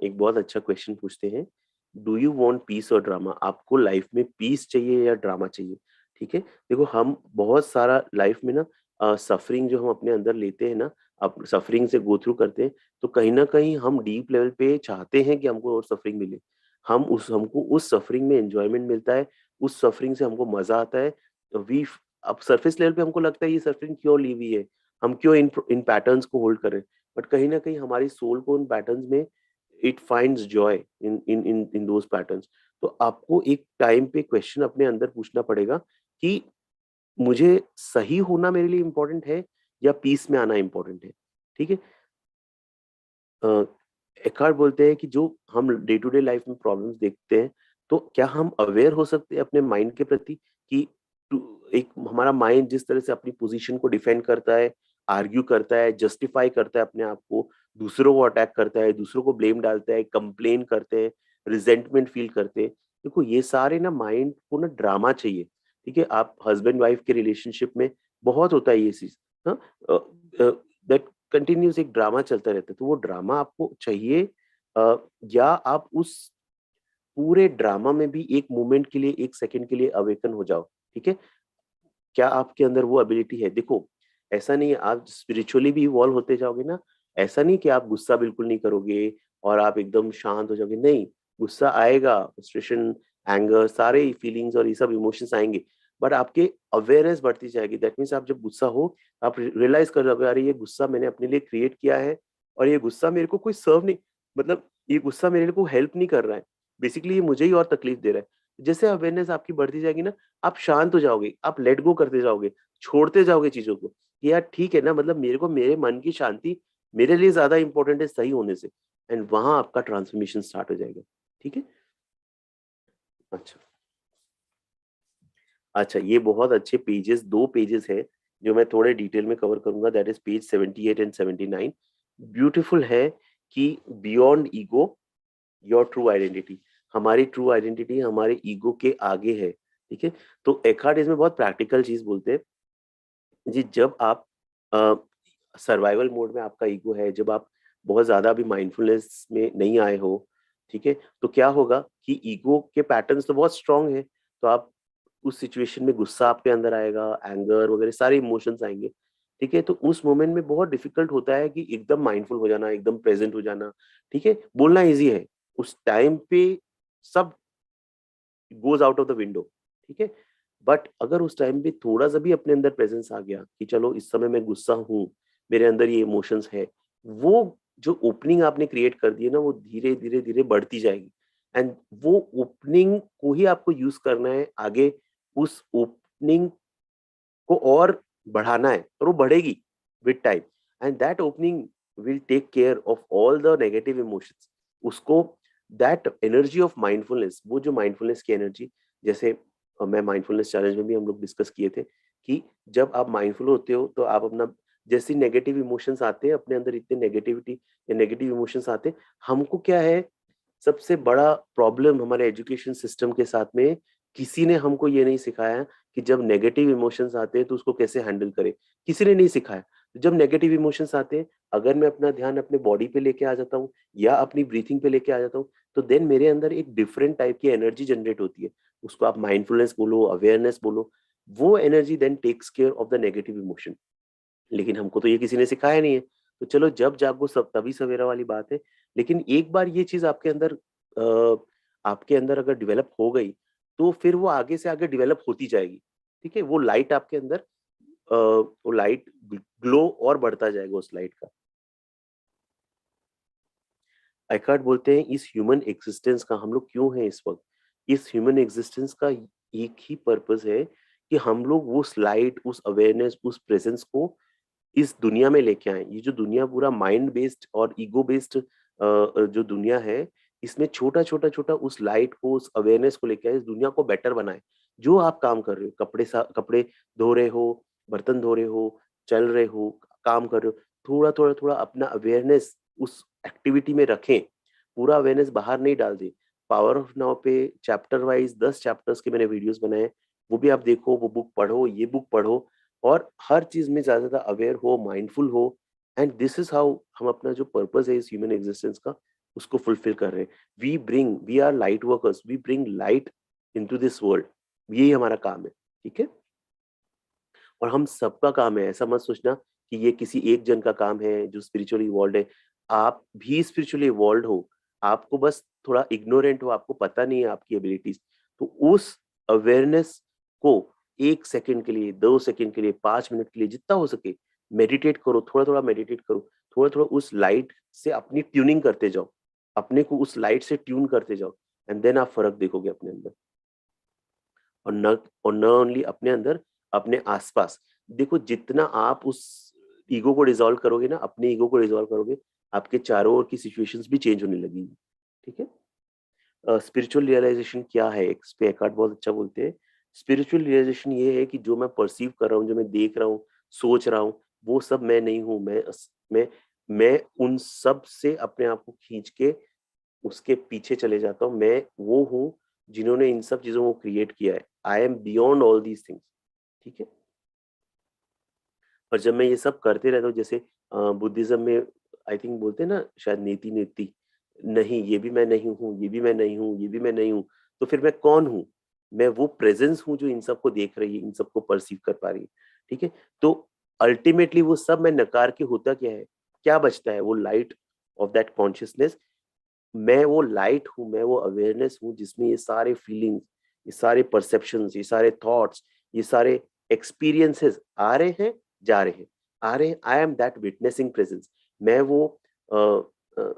बहुत अच्छा क्वेश्चन पूछते हैं, डू यू वांट पीस और ड्रामा, आपको लाइफ में पीस चाहिए या ड्रामा चाहिए, ठीक है। देखो हम बहुत सारा लाइफ में ना सफरिंग जो हम अपने अंदर लेते हैं ना, अब सफरिंग से गो थ्रू करते हैं, तो कहीं ना कहीं हम डीप लेवल पे चाहते हैं कि हमको और सफरिंग मिले, हमको उस सफरिंग में एंजॉयमेंट मिलता है, उस सफरिंग से हमको मजा आता है। वी अब सरफेस लेवल पे हमको लगता है ये सफरिंग क्यों ली हुई है, हम क्यों इन पैटर्न्स को होल्ड करें, बट कहीं ना कहीं हमारी सोल को उन पैटर्न्स में, it finds joy in those patterns. तो आपको एक टाइम पे क्वेश्चन अपने अंदर पूछना पड़ेगा कि मुझे सही होना मेरे लिए इम्पोर्टेंट है या पीस में आना इम्पोर्टेंट है, ठीक है। एकार्ट बोलते हैं कि जो हम डे टू डे लाइफ में प्रॉब्लम्स देखते हैं, तो क्या हम अवेयर हो सकते हैं अपने माइंड के प्रति कि एक हमारा माइंड जिस तरह से अपनी पोजीशन को डिफेंड करता है, आर्ग्यू करता है, जस्टिफाई करता है अपने आप को, दूसरों को अटैक करता है, दूसरों को ब्लेम डालता है, कंप्लेन करते हैं, रिजेंटमेंट फील करते हैं। देखो ये सारे ना माइंड को ना ड्रामा चाहिए, ठीक है। आप हस्बैंड वाइफ के रिलेशनशिप में बहुत होता है ये चीज, हाँ, दैट कंटिन्यूस एक ड्रामा चलता रहता है, तो वो ड्रामा आपको चाहिए, अ, या आप उस पूरे ड्रामा में भी एक मोमेंट के लिए, एक सेकंड के लिए अवेकन हो जाओ, ठीक है। क्या आपके अंदर वो एबिलिटी है, देखो ऐसा नहीं है आप स्पिरिचुअली भी इवॉल्व होते जाओगे ना, ऐसा नहीं कि आप गुस्सा बिल्कुल नहीं करोगे और आप एकदम शांत हो जाओगे, नहीं, गुस्सा आएगा, फ्रस्ट्रेशन, एंगर, सारे फीलिंग्स और ये सब इमोशंस आएंगे, बट आपके अवेयरनेस बढ़ती जाएगी। दैट मीन्स आप जब गुस्सा हो, आप रियलाइज कर जाओगे, अरे ये गुस्सा मैंने अपने लिए क्रिएट किया है, और ये गुस्सा मेरे को कोई सर्व नहीं, मतलब ये गुस्सा मेरे को हेल्प नहीं कर रहा है, बेसिकली ये मुझे ही और तकलीफ दे रहा है। जैसे अवेयरनेस आपकी बढ़ती जाएगी ना, आप शांत हो जाओगे, आप लेट गो करते जाओगे, छोड़ते जाओगे चीज़ों को, कि यार ठीक है ना, मतलब मेरे को मेरे मन की शांति मेरे लिए ज़्यादा इम्पोर्टेंट है सही होने से, एंड वहाँ आपका ट्रांसफॉर्मेशन स्टार्ट हो जाएगा, ठीक है? अच्छा, अच्छा ये बहुत अच्छे पेजेस, 2 पेजेस हैं, जो मैं थोड़े डिटेल में कवर करूंगा, that is page 78 and 79। Beautiful है कि beyond ego your true identity, हमारी ट्रू आइडेंटिटी हमारे ईगो के आगे है। ठीक है, तो एकार्ट इसमें बहुत प्रैक्टिकल चीज बोलते हैं जी। जब आप सर्वाइवल मोड में आपका ईगो है, जब आप बहुत ज्यादा अभी माइंडफुलनेस में नहीं आए हो, ठीक है, तो क्या होगा कि ईगो के पैटर्न्स तो बहुत स्ट्रांग है, तो आप उस सिचुएशन में गुस्सा आपके अंदर आएगा, एंगर वगैरह सारे इमोशंस आएंगे। ठीक है, तो उस मोमेंट में बहुत डिफिकल्ट होता है कि एकदम माइंडफुल हो जाना, एकदम प्रेजेंट हो जाना। ठीक है, बोलना इजी है, उस टाइम पे सब goes out of the window. ठीक है, बट अगर उस टाइम पे थोड़ा सा भी अपने अंदर प्रेजेंस आ गया कि चलो इस समय मैं गुस्सा हूँ, मेरे अंदर ये इमोशंस है, वो जो ओपनिंग आपने क्रिएट कर दी है ना, वो धीरे धीरे धीरे बढ़ती जाएगी। एंड वो ओपनिंग को ही आपको यूज करना है आगे, उस ओपनिंग को और बढ़ाना है, और वो बढ़ेगी with time. And that opening will take care of all the negative emotions. उसको दैट एनर्जी ऑफ माइंडफुलनेस, वो जो माइंडफुलनेस की एनर्जी, जैसे मैं माइंडफुलनेस चैलेंज में भी हम लोग डिस्कस किए थे कि जब आप माइंडफुल होते हो तो आप अपना, जैसे नेगेटिव इमोशंस आते हैं अपने अंदर, इतने नेगेटिविटी या नेगेटिव इमोशंस आते हैं, हमको क्या है, सबसे बड़ा प्रॉब्लम हमारे एजुकेशन सिस्टम के साथ में, किसी ने हमको ये नहीं सिखाया कि जब नेगेटिव इमोशंस आते हैं तो उसको कैसे हैंडल करें। किसी ने नहीं सिखाया। जब नेगेटिव इमोशंस आते हैं, अगर मैं अपना ध्यान अपने बॉडी पे लेके आ जाता हूँ या अपनी ब्रीथिंग पे लेके आ जाता हूँ, तो देन मेरे अंदर एक डिफरेंट टाइप की एनर्जी जनरेट होती है। उसको आप माइंडफुलनेस बोलो, अवेयरनेस बोलो, वो energy then takes care of the negative emotion. लेकिन हमको तो ये किसी ने सिखाया नहीं है। तो चलो जब जागो सब तभी सवेरा वाली बात है। लेकिन एक बार ये चीज आपके अंदर अगर डेवलप हो गई, तो फिर वो आगे से आगे डेवलप होती जाएगी। ठीक है, वो लाइट आपके अंदर, वो लाइट ग्लो और बढ़ता जाएगा उस लाइट का। एकार्ट बोलते हैं इस ह्यूमन एग्जिस्टेंस का, हम लोग क्यों हैं इस वक्त, इस ह्यूमन एग्जिस्टेंस का एक ही पर्पस है कि हम लोग उस लाइट, उस अवेयरनेस, उस प्रेजेंस को इस दुनिया में लेके आए। ये जो दुनिया पूरा माइंड बेस्ड और ईगो बेस्ड जो दुनिया है, इसमें छोटा छोटा छोटा उस लाइट को, उस अवेयरनेस को लेके आए, इस दुनिया को बेटर बनाए। जो आप काम कर रहे हो, कपड़े धो रहे हो, बर्तन धो रहे हो, चल रहे हो, काम कर रहे हो, थोड़ा थोड़ा थोड़ा अपना अवेयरनेस उस एक्टिविटी में रखें। पूरा अवेयरनेस बाहर नहीं डाल दें। पावर ऑफ नाउ पे चैप्टर वाइज 10 चैप्टर्स के मैंने वीडियोस बनाए, वो भी आप देखो, वो बुक पढ़ो, ये बुक पढ़ो, और हर चीज में ज्यादा ज्यादा अवेयर हो, माइंडफुल हो। एंड दिस इज हाउ हम अपना जो पर्पस है इस ह्यूमन एग्जिस्टेंस का, उसको फुलफिल कर रहे हैं। We are light workers, we bring light into this world. यही हमारा काम है। ठीक है, और हम सबका काम है, ऐसा मत सोचना कि ये किसी एक जन का काम है जो स्पिरिचुअली इवॉल्व है। आप भी स्पिरिचुअली इवॉल्व हो, आपको बस थोड़ा इग्नोरेंट हो, आपको पता नहीं है आपकी एबिलिटीज। तो उस अवेयरनेस को 1 सेकंड के लिए, 2 सेकंड के लिए, 5 मिनट के लिए, जितना हो सके मेडिटेट करो, थोड़ा थोड़ा मेडिटेट करो, थोड़ा थोड़ा उस लाइट से अपनी ट्यूनिंग करते जाओ, अपने को उस लाइट से ट्यून करते जाओ। एंड देन आप फर्क देखोगे अपने अंदर, और न ओनली अपने अंदर, अपने आसपास। देखो जितना आप उस ईगो को डिसॉल्व करोगे ना, अपने ईगो को डिसॉल्व करोगे, आपके चारों ओर की सिचुएशंस भी चेंज होने लगेगी। ठीक है, स्पिरिचुअल रियलाइजेशन क्या है, इस पे एकार्ट बहुत अच्छा बोलते हैं। स्पिरिचुअल रियलाइजेशन ये है कि जो मैं परसीव कर रहा हूँ, जो मैं देख रहा हूँ, सोच रहा हूँ, वो सब मैं नहीं हूँ। मैं उन सब से अपने आप को खींच के उसके पीछे चले जाता हूँ। मैं वो हूँ जिन्होंने इन सब चीजों को क्रिएट किया है। I am beyond all these things. ठीक है, और जब मैं ये सब करते रहता हूँ, जैसे बुद्धिज्म में आई थिंक बोलते हैं ना शायद, नीति नीति, नहीं ये भी मैं नहीं हूँ, ये भी मैं नहीं हूँ, ये भी मैं नहीं हूँ, तो फिर मैं कौन हूँ? मैं वो प्रेजेंस हूँ जो इन सबको देख रही है, इन सबको परसीव कर पा रही है। ठीक है, तो अल्टीमेटली वो सब मैं नकार के होता क्या है, क्या बचता है? वो लाइट ऑफ दैट कॉन्शियसनेस। मैं वो लाइट हूँ, मैं वो अवेयरनेस हूँ जिसमें ये सारे फीलिंग्स, ये सारे परसेप्शंस, ये सारे थॉट्स, ये सारे एक्सपीरियंसेस आ रहे हैं, जा रहे हैं, आ रहे हैं। आई एम दैट विटनेसिंग प्रेजेंस। मैं वो अ, अ,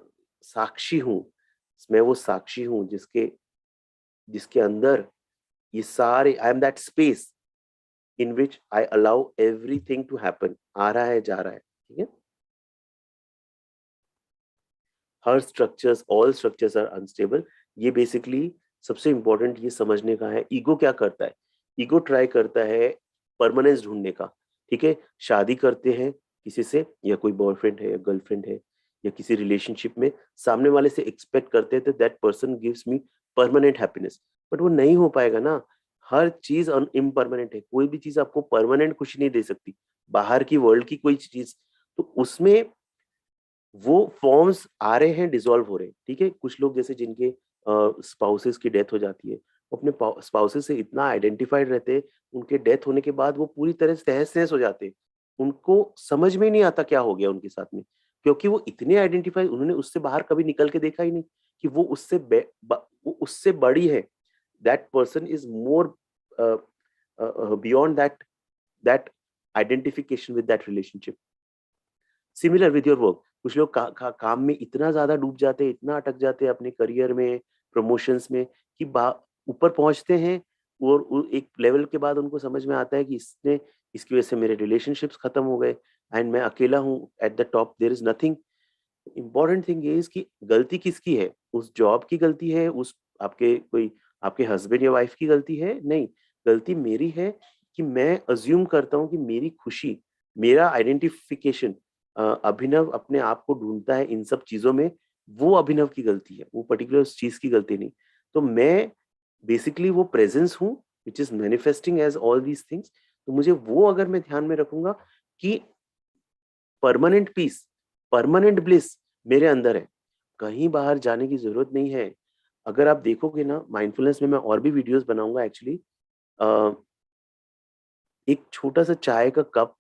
साक्षी हूँ। मैं वो साक्षी हूँ जिसके जिसके अंदर ये सारे, I am that space in which I allow everything to happen. आ रहा है, जा रहा है। ठीक है, हर structures, all structures are unstable. ये बेसिकली सबसे इंपॉर्टेंट ये समझने का है। ईगो क्या करता है? ईगो ट्राई करता है परमानेंस ढूंढने का। ठीक है, शादी करते हैं किसी से, या कोई बॉयफ्रेंड है या गर्लफ्रेंड है या किसी रिलेशनशिप में, सामने वाले से एक्सपेक्ट करते हैं that person gives me permanent happiness, but वो नहीं हो पाएगा ना। हर चीज इम्परमानेंट है, कोई भी चीज आपको परमानेंट खुशी नहीं दे सकती, बाहर की वर्ल्ड की कोई चीज। तो उसमें वो फॉर्म्स आ रहे हैं, डिसॉल्व हो रहे हैं, ठीक है। कुछ लोग जैसे जिनके स्पाउसेस की डेथ हो जाती है, वो अपने स्पाउसेस से इतना आइडेंटिफाइड रहते हैं, उनके डेथ होने के बाद वो पूरी तरह से तहस नहस हो जाते हैं, उनको समझ में ही नहीं आता क्या हो गया उनके साथ में, क्योंकि वो इतने आइडेंटिफाई, उन्होंने उससे बाहर कभी निकल के देखा ही नहीं कि वो वो उससे बड़ी है। That person is more beyond that identification with that relationship. Similar with your work, कुछ लोग काम में इतना ज्यादा डूब जाते हैं, इतना अटक जाते हैं अपने करियर में, प्रमोशंस में, कि ऊपर पहुंचते हैं, और एक लेवल के बाद उनको समझ में आता है कि इसकी वजह से मेरे रिलेशनशिप्स खत्म हो गए, एंड मैं अकेला हूँ at the top, there is nothing. Important thing ये कि गलती किसकी है? उस जॉब की गलती है, उस आपके हस्बैंड या वाइफ की गलती है? नहीं, गलती मेरी है कि मैं अज्यूम करता हूँ कि मेरी खुशी, मेरा आइडेंटिफिकेशन, अभिनव अपने आप को ढूंढता है इन सब चीजों में, वो अभिनव की गलती है, वो पर्टिकुलर उस चीज की गलती नहीं। तो मैं बेसिकली वो प्रेजेंस हूँ which is manifesting as all these things. तो मुझे वो अगर मैं ध्यान में रखूंगा कि परमानेंट पीस, परमानेंट ब्लिस मेरे अंदर है, कहीं बाहर जाने की जरूरत नहीं है। अगर आप देखोगे ना माइंडफुलनेस में, मैं और भी वीडियोस बनाऊंगा एक्चुअली। एक छोटा सा चाय का कप,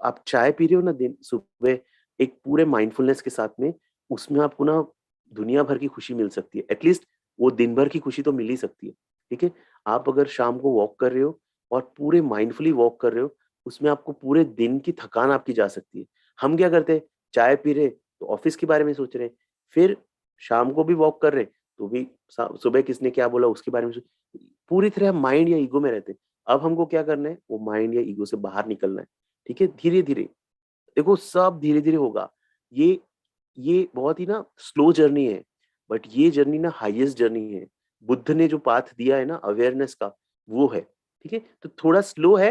आप चाय पी रहे हो ना दिन सुबह, एक पूरे माइंडफुलनेस के साथ में, उसमें आपको ना दुनिया भर की खुशी मिल सकती है, एटलीस्ट वो दिन भर की खुशी तो मिल ही सकती है, ठीक है। आप अगर शाम को वॉक कर रहे हो और पूरे माइंडफुली वॉक कर रहे हो, उसमें आपको पूरे दिन की थकान आपकी जा सकती है। हम क्या करते हैं, चाय पी रहे तो ऑफिस के बारे में सोच रहे हैं, फिर शाम को भी वॉक कर रहे तो भी सुबह किसने क्या बोला उसके बारे में पूरी तरह माइंड या ईगो में रहते हैं। अब हमको क्या करना है, वो माइंड या ईगो से बाहर निकलना है, ठीक है, धीरे धीरे। देखो सब धीरे धीरे होगा। ये ये बहुत ही ना स्लो जर्नी है, बट ये जर्नी ना हाईएस्ट जर्नी है। बुद्ध ने जो पाथ दिया है ना अवेयरनेस का, वो है, ठीक है। तो थोड़ा स्लो है,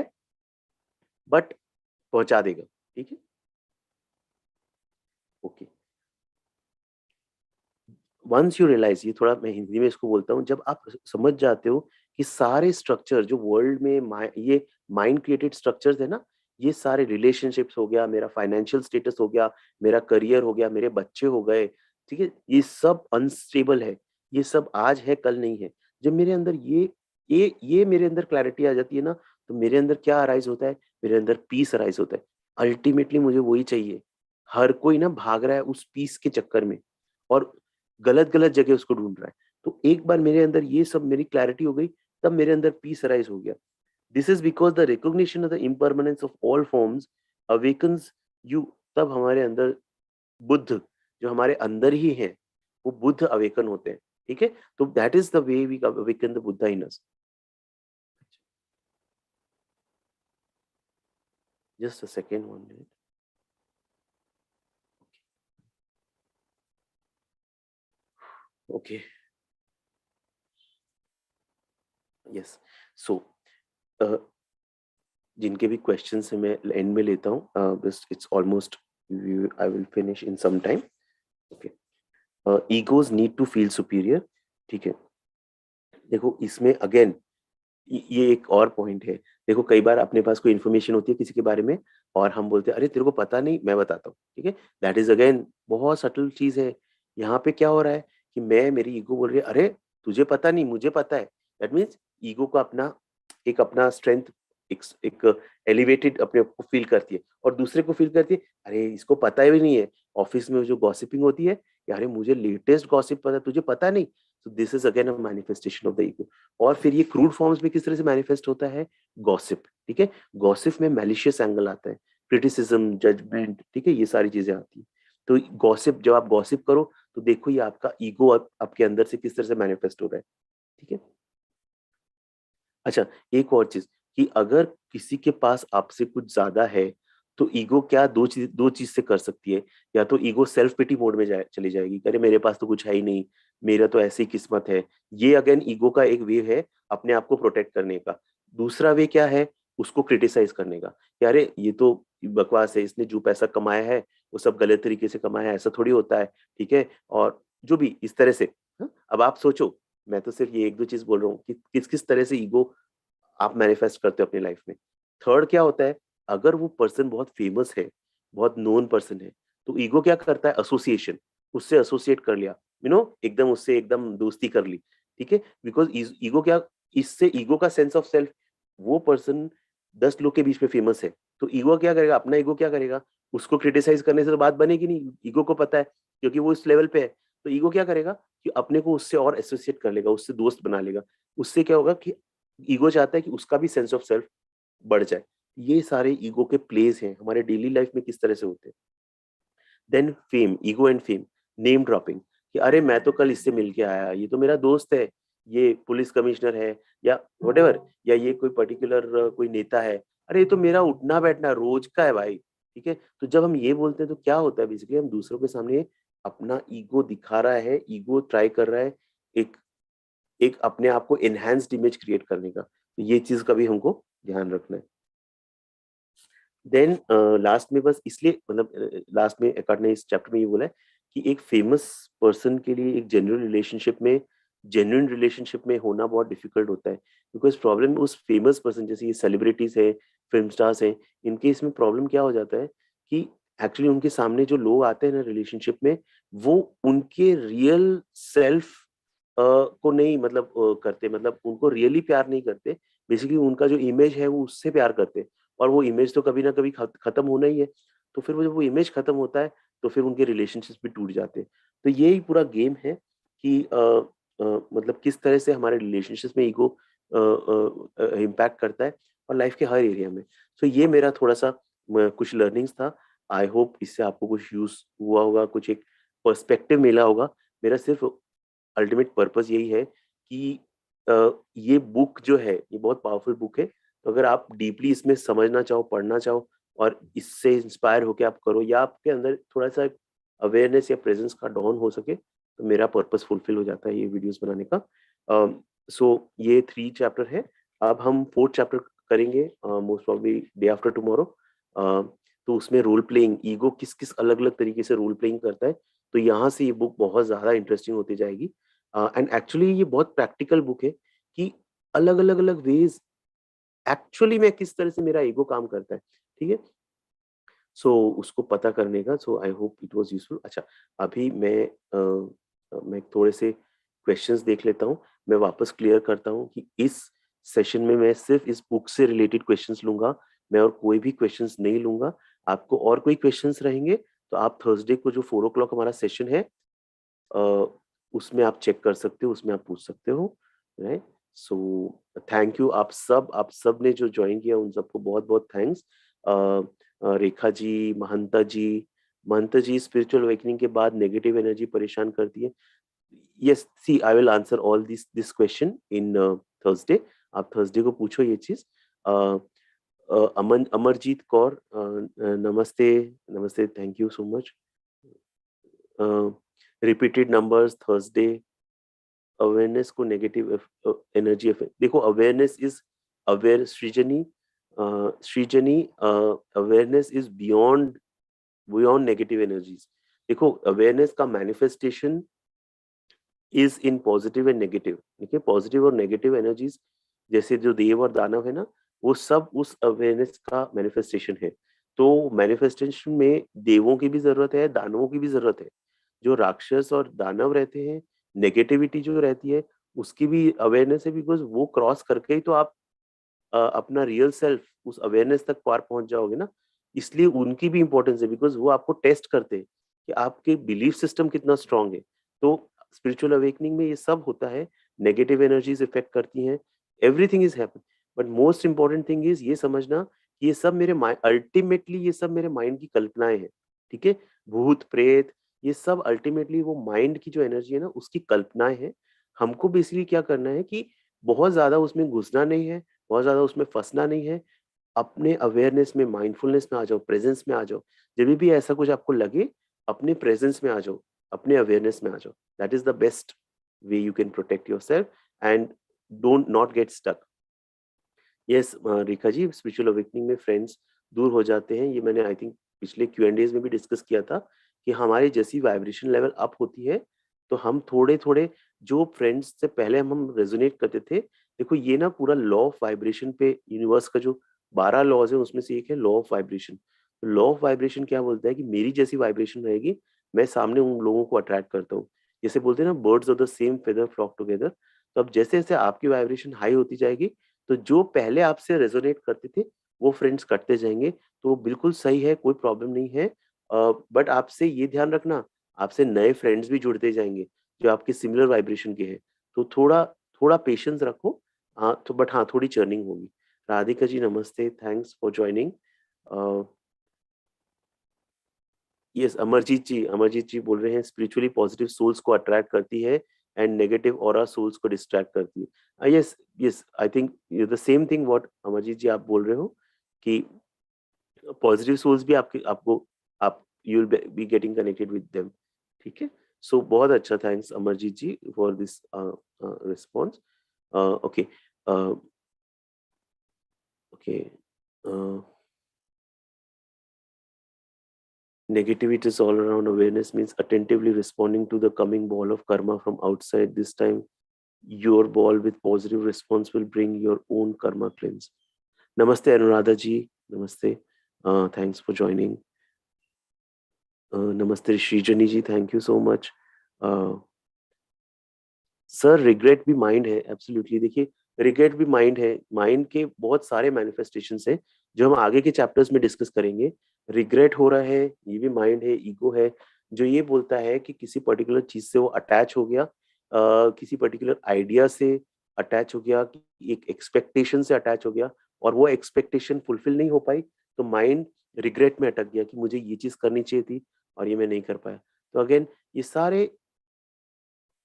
बट पहुंचा देगा, ठीक है। ओके, वंस यू रियलाइज, ये थोड़ा मैं हिंदी में इसको बोलता हूँ, जब आप समझ जाते हो कि सारे स्ट्रक्चर जो वर्ल्ड में ये माइंड क्रिएटेड स्ट्रक्चर्स है ना, ये सारे रिलेशनशिप्स हो गया, मेरा फाइनेंशियल स्टेटस हो गया, मेरा करियर हो गया, मेरे बच्चे हो गए, ठीक है, ये सब अनस्टेबल है, ये सब आज है कल नहीं है। जब मेरे अंदर ये मेरे अंदर क्लैरिटी आ जाती है ना, तो मेरे अंदर क्या अराइज होता है, मेरे अंदर पीस अराइज होता है। अल्टीमेटली मुझे वही चाहिए। हर कोई ना भाग रहा है उस पीस के चक्कर में, और गलत गलत जगह उसको ढूंढ रहा है। तो एक बार मेरे अंदर ये सब मेरी क्लैरिटी हो गई, तब मेरे अंदर पीस अराइज हो गया। This is because the recognition of the impermanence of all forms awakens you. तब हमारे अंदर बुद्ध, जो हमारे अंदर ही है, वो बुद्ध अवेकन होते हैं, ठीक है। तो that is the way we awaken the Buddha in us. Just a second, 1 minute. Okay, yes. So जिनके भी क्वेश्चंस हैं मैं एंड में लेता हूँ, बस it's almost, I will finish in some time. Okay, egos need to feel superior, ठीक है। देखो इसमें अगेन ये एक और पॉइंट है। देखो कई बार अपने पास कोई इन्फॉर्मेशन होती है किसी के बारे में, और हम बोलते हैं अरे तेरे को पता नहीं, मैं बताता हूँ, ठीक है। दैट इज अगेन बहुत सटल चीज है। यहाँ पे क्या हो रहा है कि मेरी ईगो बोल रही है अरे तुझे पता नहीं मुझे पता है। दैट मीन्स ईगो को अपना स्ट्रेंथ, एक एलिवेटेड अपने आप को फील करती है, और दूसरे को फील करती है अरे इसको पता ही नहीं है। ऑफिस में जो गॉसिपिंग होती है कि अरे मुझे लेटेस्ट गॉसिप पता है, तुझे पता नहीं। तो this is again a manifestation of the ego. और फिर ये क्रूड फॉर्म्स में किस तरह से मैनिफेस्ट होता है, गॉसिप, ठीक है। गॉसिप में मैलिशियस एंगल आता है, क्रिटिसिज्म, जजमेंट, ठीक है, ये सारी चीजें आती है। तो गॉसिप, जब आप गॉसिप करो तो देखो ये आपका ईगो आपके अंदर से किस तरह से मैनिफेस्ट हो रहा है, ठीक है। अच्छा, एक और चीज कि अगर किसी के पास आपसे कुछ ज्यादा है, तो ईगो क्या दो चीज से कर सकती है। या तो ईगो सेल्फ पिटी मोड में चली जाएगी, अरे मेरे पास तो कुछ है ही नहीं, मेरा तो ऐसी किस्मत है। ये अगेन ईगो का एक वे है अपने आप को प्रोटेक्ट करने का। दूसरा वे क्या है उसको क्रिटिसाइज करने का कि अरे ये तो बकवास है, इसने जो पैसा कमाया है वो सब गलत तरीके से कमाया है, ऐसा थोड़ी होता है, ठीक है, और जो भी इस तरह से। हाँ? अब आप सोचो, मैं तो सिर्फ ये एक दो चीज बोल रहा हूँ कि किस किस तरह से ईगो आप मैनिफेस्ट करते हो अपनी लाइफ में। थर्ड क्या होता है, अगर वो पर्सन बहुत फेमस है, बहुत नोन पर्सन है, तो ईगो क्या करता है, एसोसिएशन, उससे एसोसिएट कर लिया, एकदम उससे एकदम दोस्ती कर ली, ठीक है, बिकॉज ईगो क्या, इससे ईगो का सेंस ऑफ सेल्फ, वो पर्सन 10 लोग के बीच में फेमस है, तो ईगो क्या करेगा, अपना ईगो क्या करेगा, उसको क्रिटिसाइज करने से तो बात बनेगी नहीं, ईगो को पता है क्योंकि वो इस लेवल पे है, तो ईगो क्या करेगा कि अपने को उससे और एसोसिएट कर लेगा, उससे दोस्त बना लेगा। उससे क्या होगा कि ईगो चाहता है कि उसका भी सेंस ऑफ सेल्फ बढ़ जाए। ये सारे ईगो के प्लेस हैं हमारे डेली लाइफ में, किस तरह से होते हैं। Then fame, ego and fame, name dropping, कि अरे मैं तो कल इससे मिल के आया, ये तो मेरा दोस्त है, ये पुलिस कमिश्नर है, या व्हाटएवर, या ये कोई पर्टिकुलर कोई नेता है, अरे ये तो मेरा उठना बैठना रोज का है भाई, ठीक है। तो जब हम ये बोलते हैं तो क्या होता है, बेसिकली हम दूसरों के सामने अपना ईगो दिखा रहा है, ईगो ट्राई कर रहा है एक एक अपने आप को एनहांस्ड इमेज क्रिएट करने का। तो ये चीज का भी हमको ध्यान रखना है। देन लास्ट में बस इसलिए, मतलब लास्ट में एकार्ट ने इस चैप्टर में ये बोला है कि एक फेमस पर्सन के लिए एक जेन्युइन रिलेशनशिप में होना बहुत डिफिकल्ट होता है, बिकॉज प्रॉब्लम उस फेमस पर्सन, जैसे ये सेलिब्रिटीज है, फिल्म स्टार्स हैं, इनके इसमें प्रॉब्लम क्या हो जाता है कि एक्चुअली उनके सामने जो लोग आते हैं ना रिलेशनशिप में, वो उनके रियल सेल्फ को नहीं, मतलब करते, मतलब उनको रियली प्यार नहीं करते, बेसिकली उनका जो इमेज है वो उससे प्यार करते हैं, और वो इमेज तो कभी ना कभी खत्म होना ही है। तो फिर वो जब वो इमेज खत्म होता है तो फिर उनके रिलेशनशिप्स भी टूट जाते हैं। तो यही पूरा गेम है कि मतलब किस तरह से हमारे रिलेशनशिप्स में ईगो इम्पैक्ट करता है, और लाइफ के हर एरिया में। तो ये मेरा थोड़ा सा कुछ लर्निंग्स था। आई होप इससे आपको कुछ यूज हुआ होगा, कुछ एक पर्सपेक्टिव मिला होगा। मेरा सिर्फ अल्टीमेट पर्पस यही है कि ये बुक जो है ये बहुत पावरफुल बुक है, तो अगर आप डीपली इसमें समझना चाहो, पढ़ना चाहो, और इससे इंस्पायर होके आप करो, या आपके अंदर थोड़ा सा अवेयरनेस या प्रेजेंस का डॉन हो सके, तो मेरा पर्पस फुलफिल हो जाता है ये वीडियोस बनाने का। सो ये 3 चैप्टर है। अब हम 4th चैप्टर करेंगे most probably day after tomorrow. तो उसमें रोल प्लेइंग, ईगो किस किस अलग अलग तरीके से रोल प्लेइंग करता है, तो यहाँ से ये बुक बहुत ज्यादा इंटरेस्टिंग होती जाएगी। एंड एक्चुअली ये बहुत प्रैक्टिकल बुक है कि अलग अलग अलग वेज एक्चुअली में किस तरह से मेरा ईगो काम करता है, ठीक है। सो उसको पता करने का, so I hope it was useful. अच्छा, अभी मैं थोड़े से क्वेश्चंस देख लेता हूँ। मैं वापस क्लियर करता हूँ कि इस सेशन में मैं सिर्फ इस बुक से रिलेटेड क्वेश्चंस लूंगा, मैं और कोई भी क्वेश्चंस नहीं लूंगा। आपको और कोई क्वेश्चंस रहेंगे तो आप थर्सडे को जो 4 o'clock हमारा सेशन है अ, उसमें आप चेक कर सकते हो, उसमें आप पूछ सकते हो, राइट। सो थैंक यू, आप सब ने जो ज्वाइन किया उन सबको बहुत बहुत thanks. Rekha ji, Mahanta ji, spiritual awakening के बाद नेगेटिव एनर्जी परेशान करती है। Yes, see I will answer all this question in Thursday. आप थर्सडे को पूछो ये चीज। Amarjeet Kaur, namaste, namaste, thank you so much. Repeated numbers Thursday, awareness को नेगेटिव एनर्जी इफेक्ट, देखो awareness is aware, Srijani awareness is beyond negative energies. देखो अवेयरनेस का manifestation is in positive and negative, देखिए पॉजिटिव और नेगेटिव एनर्जीज, जैसे जो देव और दानव है ना, वो सब उस अवेयरनेस का मैनिफेस्टेशन है। तो मैनिफेस्टेशन में देवों की भी जरूरत है, दानवों की भी जरूरत है। जो राक्षस और दानव रहते हैं, नेगेटिविटी जो रहती है, उसकी भी अवेयरनेस है, बिकॉज वो क्रॉस करके ही तो आप अपना रियल सेल्फ उस अवेयरनेस तक पार पहुंच जाओगे ना। इसलिए उनकी भी इंपॉर्टेंस है, बिकॉज वो आपको टेस्ट करते हैं कि आपके बिलीफ सिस्टम कितना स्ट्रांग है। तो स्पिरिचुअल अवेकनिंग में ये सब होता है, नेगेटिव एनर्जीज इफेक्ट करती हैं, everything is happen, but most important thing is ये समझना कि ये सब मेरे माइंड, अल्टीमेटली ये सब मेरे माइंड की कल्पनाएं हैं, ठीक है। भूत प्रेत, ये सब अल्टीमेटली वो माइंड की जो एनर्जी है ना, उसकी कल्पनाएं हैं। हमको बेसिकली क्या करना है कि बहुत ज्यादा उसमें घुसना नहीं है, बहुत ज्यादा उसमें फंसना नहीं है, अपने अवेयरनेस में, माइंडफुलनेस में आ जाओ, प्रेजेंस में आ जाओ। जब भी ऐसा कुछ आपको लगे, अपने प्रेजेंस में आ जाओ, अपने अवेयरनेस में आ जाओ। That is the best way you can protect yourself and don't not get stuck. Yes Rekha ji, spiritual awakening में फ्रेंड्स दूर हो जाते हैं, ये मैंने आई थिंक पिछले Q&As में भी डिस्कस किया था कि हमारी जैसी वाइब्रेशन लेवल अप होती है, तो हम थोड़े-थोड़े जो फ्रेंड्स से पहले हम रेजोनेट करते थे, देखो ये ना पूरा लॉ ऑफ वाइब्रेशन पे यूनिवर्स का जो 12 लॉज़ है उसमें से एक है law of vibration. Law of vibration क्या बोलता है कि मेरी जैसी वाइब्रेशन रहेगी, मैं सामने उन लोगों को अट्रैक्ट करता हूँ। जैसे बोलते हैं ना birds of the same feather flock together, तो अब जैसे-जैसे आपकी वाइब्रेशन हाई होती जाएगी, तो जो पहले आपसे रेजोनेट करते थे, वो फ्रेंड्स कटते जाएँगे। तो बिल्कुल सही है, कोई प्रॉब्लम नहीं है। बट आपसे ये ध्यान रखना, आपसे नए फ्रेंड्स भी जुड़ते जाएँगे, जो आपके सिमिलर वाइब्रेशन के हैं। तो थोड़ा थोड़ा पेशेंस रखो। तो बट हाँ, थोड़ी चर्निंग होगी। राधिका जी नमस्ते, thanks for joining. Uh, yes Amarjeet ji बोल रहे हैं स्पिरिचुअली पॉजिटिव सोल्स को अट्रैक्ट करती है एंड नेगेटिव ऑरा सोल्स को डिस्ट्रैक्ट करती है। Yes, yes I think the same thing what Amarjeet ji आप बोल रहे हो कि पॉजिटिव सोल्स भी आपके आपको आप you will be getting connected with them. ठीक है? सो बहुत अच्छा thanks Amarjeet ji for this response. Okay uh, okay uh Negativity is all around. Awareness means attentively responding to the coming ball of karma from outside. This time, your ball with positive response will bring your own karma cleanse. Namaste, Anuradha ji. Namaste. Thanks for joining. Namaste, Srijani ji. Thank you so much. Uh, sir regret भी mind है absolutely. देखिए regret भी mind है, mind के बहुत सारे manifestations हैं जो हम आगे के चैप्टर्स में डिस्कस करेंगे। रिग्रेट हो रहा है, ये भी माइंड है, ईगो है जो ये बोलता है कि किसी पर्टिकुलर चीज से वो अटैच हो गया, किसी पर्टिकुलर आइडिया से अटैच हो गया, एक एक्सपेक्टेशन से अटैच हो गया और वो एक्सपेक्टेशन फुलफिल नहीं हो पाई, तो माइंड रिग्रेट में अटक गया कि मुझे ये चीज करनी चाहिए थी और ये मैं नहीं कर पाया। तो अगेन ये सारे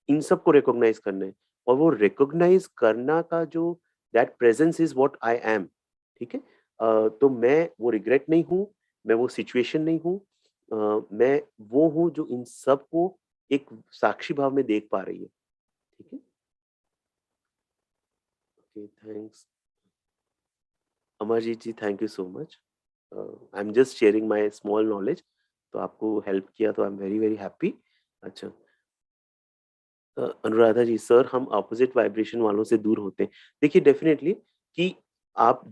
इन सबको रिकॉग्नाइज करना है और वो रिकॉग्नाइज करना का जो that presence is what I am. ठीक है? तो मैं वो रिग्रेट नहीं हूँ, मैं वो सिचुएशन नहीं हूँ, मैं वो हूँ जो इन सबको एक साक्षी भाव में देख पा रही है। ठीक है? Okay thanks Amarjeet ji, thank you so much. I am just sharing my small knowledge, तो आपको हेल्प किया तो I am very very happy. अच्छा अनुराधा जी, सर हम अपोजिट वाइब्रेशन वालों से दूर होते हैं। देखिए डेफ़िनेटली कि आप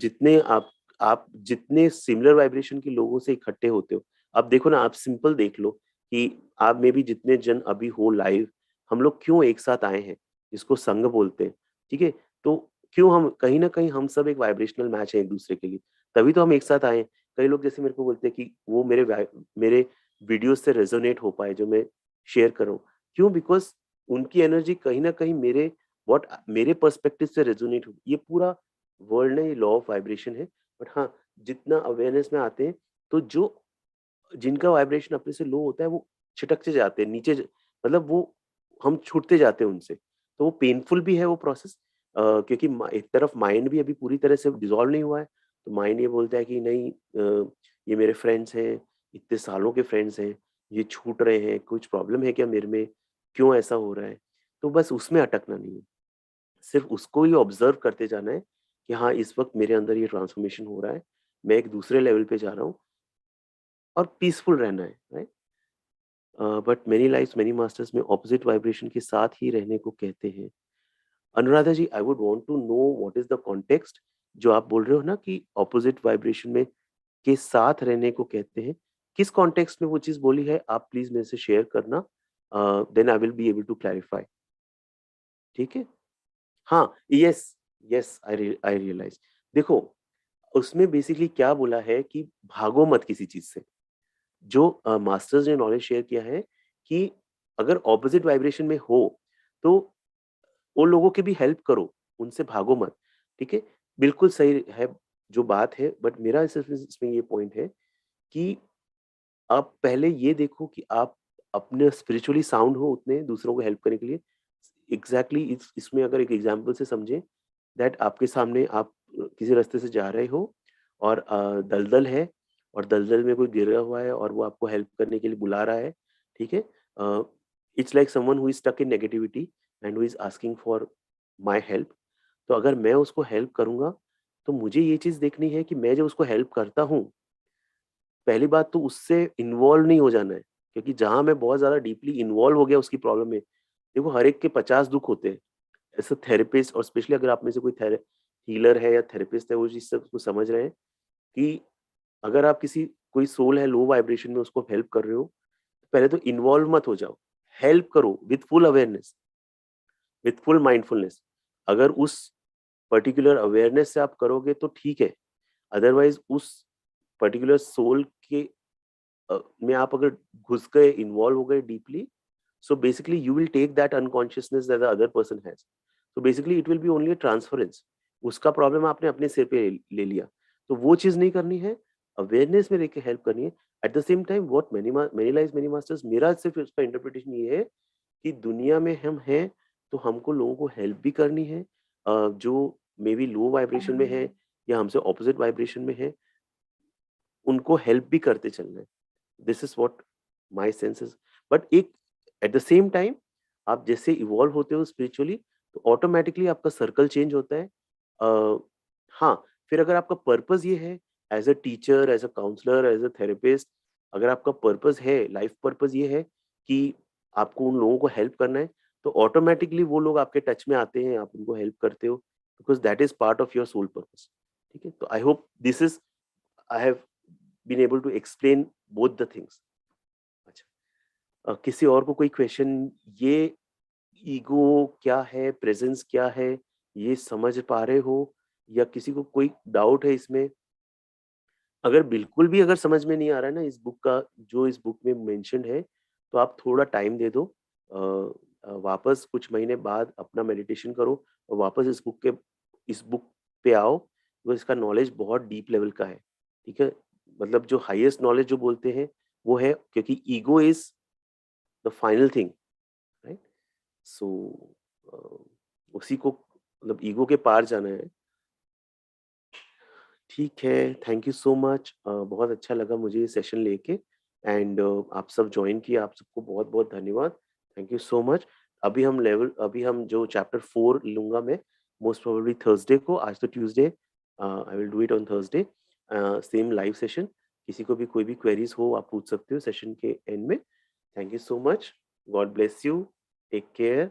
जितने सिमिलर वाइब्रेशन के लोगों से इकट्ठे होते हो, अब देखो ना आप सिंपल देख लो कि आप में भी जितने जन अभी हो लाइव, हम लोग क्यों एक साथ आए हैं, जिसको संघ बोलते हैं, ठीक है? तो क्यों हम कहीं न कहीं हम सब एक वाइब्रेशनल मैच है एक-दूसरे के लिए, तभी तो हम एक साथ आए हैं। कई लोग जैसे मेरे को बोलते हैं कि वो मेरे वीडियोज़ से रेज़ोनेट हो पाए जो मैं शेयर कर रहा हूँ। क्यों? बिकॉज़ उनकी एनर्जी कहीं न कहीं मेरे पर्सपेक्टिव से रेज़ोनेट हो, ये पूरा वर्ल्ड है, ये लॉ ऑफ वाइब्रेशन है। बट हाँ, जितना अवेयरनेस में आते हैं, तो जो जिनका वाइब्रेशन अपने से लो होता है, वो छिटकते जाते हैं, नीचे ज मतलब वो हम छूटते जाते हैं उनसे। तो वो पेनफुल भी है वो प्रोसेस, क्योंकि एक तरफ माइंड भी अभी पूरी तरह से डिसॉल्व नहीं हुआ है। तो माइंड ये बोलता है कि नहीं, ये मेरे फ्रेंड्स हैं, इतने सालों के फ्रेंड्स हैं, ये छूट रहे हैं, कुछ प्रॉब्लम है क्या मेरे में? क्यों ऐसा हो रहा है? तो बस उसमें अटकना नहीं है। सिर्फ़ उसको ही ऑब्ज़र्व करते जाना है कि हाँ, इस वक़्त मेरे अंदर ये ट्रांसफ़ॉर्मेशन हो रहा है, मैं एक दूसरे लेवल पे जा रहा हूँ और पीसफुल रहना है, right? But many lifes many masters में अपोज़िट वाइब्रेशन के साथ ही रहने को कहते हैं। Anuradha ji, I would want to know what is the context जो आप बोल रहे हो ना कि अपोज़िट वाइब्रेशन में के साथ रहने को कहते हैं। किस कॉन्टेक्स्ट में वो चीज़ बोली है, आप प्लीज़ मेरे से शेयर करना, then I will be able to clarify. ठीक है? हाँ, येस, येस आई रियलाइज़। देखो, उसमें बेसिकली क्या बोला है कि भागो मत किसी चीज़ से। जो मास्टर्स ने नॉलेज शेयर किया है कि अगर ऑपोज़िट वाइब्रेशन में हो, तो उन लोगों की भी हेल्प करो, उनसे भागो मत, ठीक है? बिल्कुल सही है जो बात है, बट मेरा सिर्फ़ इसमें ये पॉइंट है कि आप पहले ये देखो कि आप अपने स्पिरिचुअली साउंड हो उतने दूसरों को हेल्प करने के लिए। एग्ज़ैक्टली इसमें अगर एक एग्ज़ाम्पल से समझें, दैट आपके सामने आप किसी रास्ते से जा रहे हो और दलदल है और दलदल में कोई गिरा हुआ है और वो आपको हेल्प करने के लिए बुला रहा है, ठीक है? It's like someone who is stuck in negativity and who is asking for my help. तो अगर मैं उसको हेल्प करूँगा, तो मुझे ये चीज़ देखनी है कि मैं जब उसको हेल्प करता हूँ, पहली बात तो उससे इन्वॉल्व नहीं हो जाना है, क्योंकि जहाँ मैं बहुत ज़्यादा डीपली इन्वॉल्व हो गया उसकी प्रॉब्लम में, देखो हर एक के 50 दुःख होते हैं। एज़ अ थेरेपिस्ट और स्पेशली अगर आप में से कोई हीलर है या थेरेपिस्ट है, वो इस चीज़ को समझ रहे हैं कि अगर आप किसी कोई सोल है लो वाइब्रेशन में उसको हेल्प कर रहे हो, पहले तो इन्वॉल्व मत हो जाओ, हेल्प करो with full awareness, with full mindfulness. अगर उस पर्टिकुलर अवेयरनेस से आप करोगे तो ठीक है, अदरवाइज़ उस पर्टिकुलर सोल के में आप अगर घुस गए, इन्वॉल्व हो गए deeply, so basically you will take that unconsciousness that the other person has. So basically it will be only a transference. उसका प्रॉब्लम आपने अपने सिर पे ले लिया। तो वो चीज़ नहीं करनी है, अवेयरनेस में रह के हेल्प करनी है। At the same time what many lives many masters, मेरा सिर्फ इसका इंटरप्रिटेशन ये है कि दुनिया में हम हैं, तो हमको लोगों को हेल्प भी करनी है, जो मे बी लो वाइब्रेशन में है या हमसे ऑपोजिट वाइब्रेशन में है, उनको हेल्प भी करते चलना है। This is what my sense is. But एक एट द सेम टाइम आप जैसे इवॉल्व होते हो स्पिरिचुअली, तो ऑटोमेटिकली आपका सर्कल चेंज होता है। हाँ, फिर अगर आपका पर्पस ये है, as a teacher, as a counsellor, as a therapist, अगर आपका पर्पस है, लाइफ पर्पस ये है कि आपको उन लोगों को हेल्प करना है, तो ऑटोमेटिकली वो लोग आपके टच में आते हैं, आप उनको हेल्प करते हो, because that is part of your soul purpose. ठीक है, तो I hope this is, I have been able to explain both the things. अच्छा, किसी और को कोई क्वेश्चन, ये ईगो क्या है, प्रेजेंस क्या है, ये समझ पा रहे हो, या किसी को कोई डाउट है इसमें? अगर बिल्कुल भी अगर समझ में नहीं आ रहा है ना इस बुक का, जो इस बुक में मेंशन्ड है, तो आप थोड़ा टाइम दे दो। वापस कुछ महीने बाद अपना मेडिटेशन करो और वापस इस बुक पे आओ, वो इसका नॉलेज बहुत डीप लेवल का है। ठीक है? मतलब जो हाईएस्ट नॉलेज जो बोलते हैं, वो है, क्योंकि ego is the final thing, right? So उसी को, मतलब ईगो के पार जाना है। ठीक है, थैंक यू सो मच। बहुत अच्छा लगा मुझे ये सेशन लेके, एंड आप सब जॉइन किए, आप सबको बहुत-बहुत धन्यवाद। Thank you so much. अभी हम जो चैप्टर 4 लूँगा मैं, मोस्ट प्रोबेबली थर्सडे को, आज तो Tuesday, I will do it on Thursday, same live session. किसी को भी कोई भी क्वेरीज़ हो आप पूछ सकते हो सेशन के एंड में। Thank you so much. God bless you. Take care.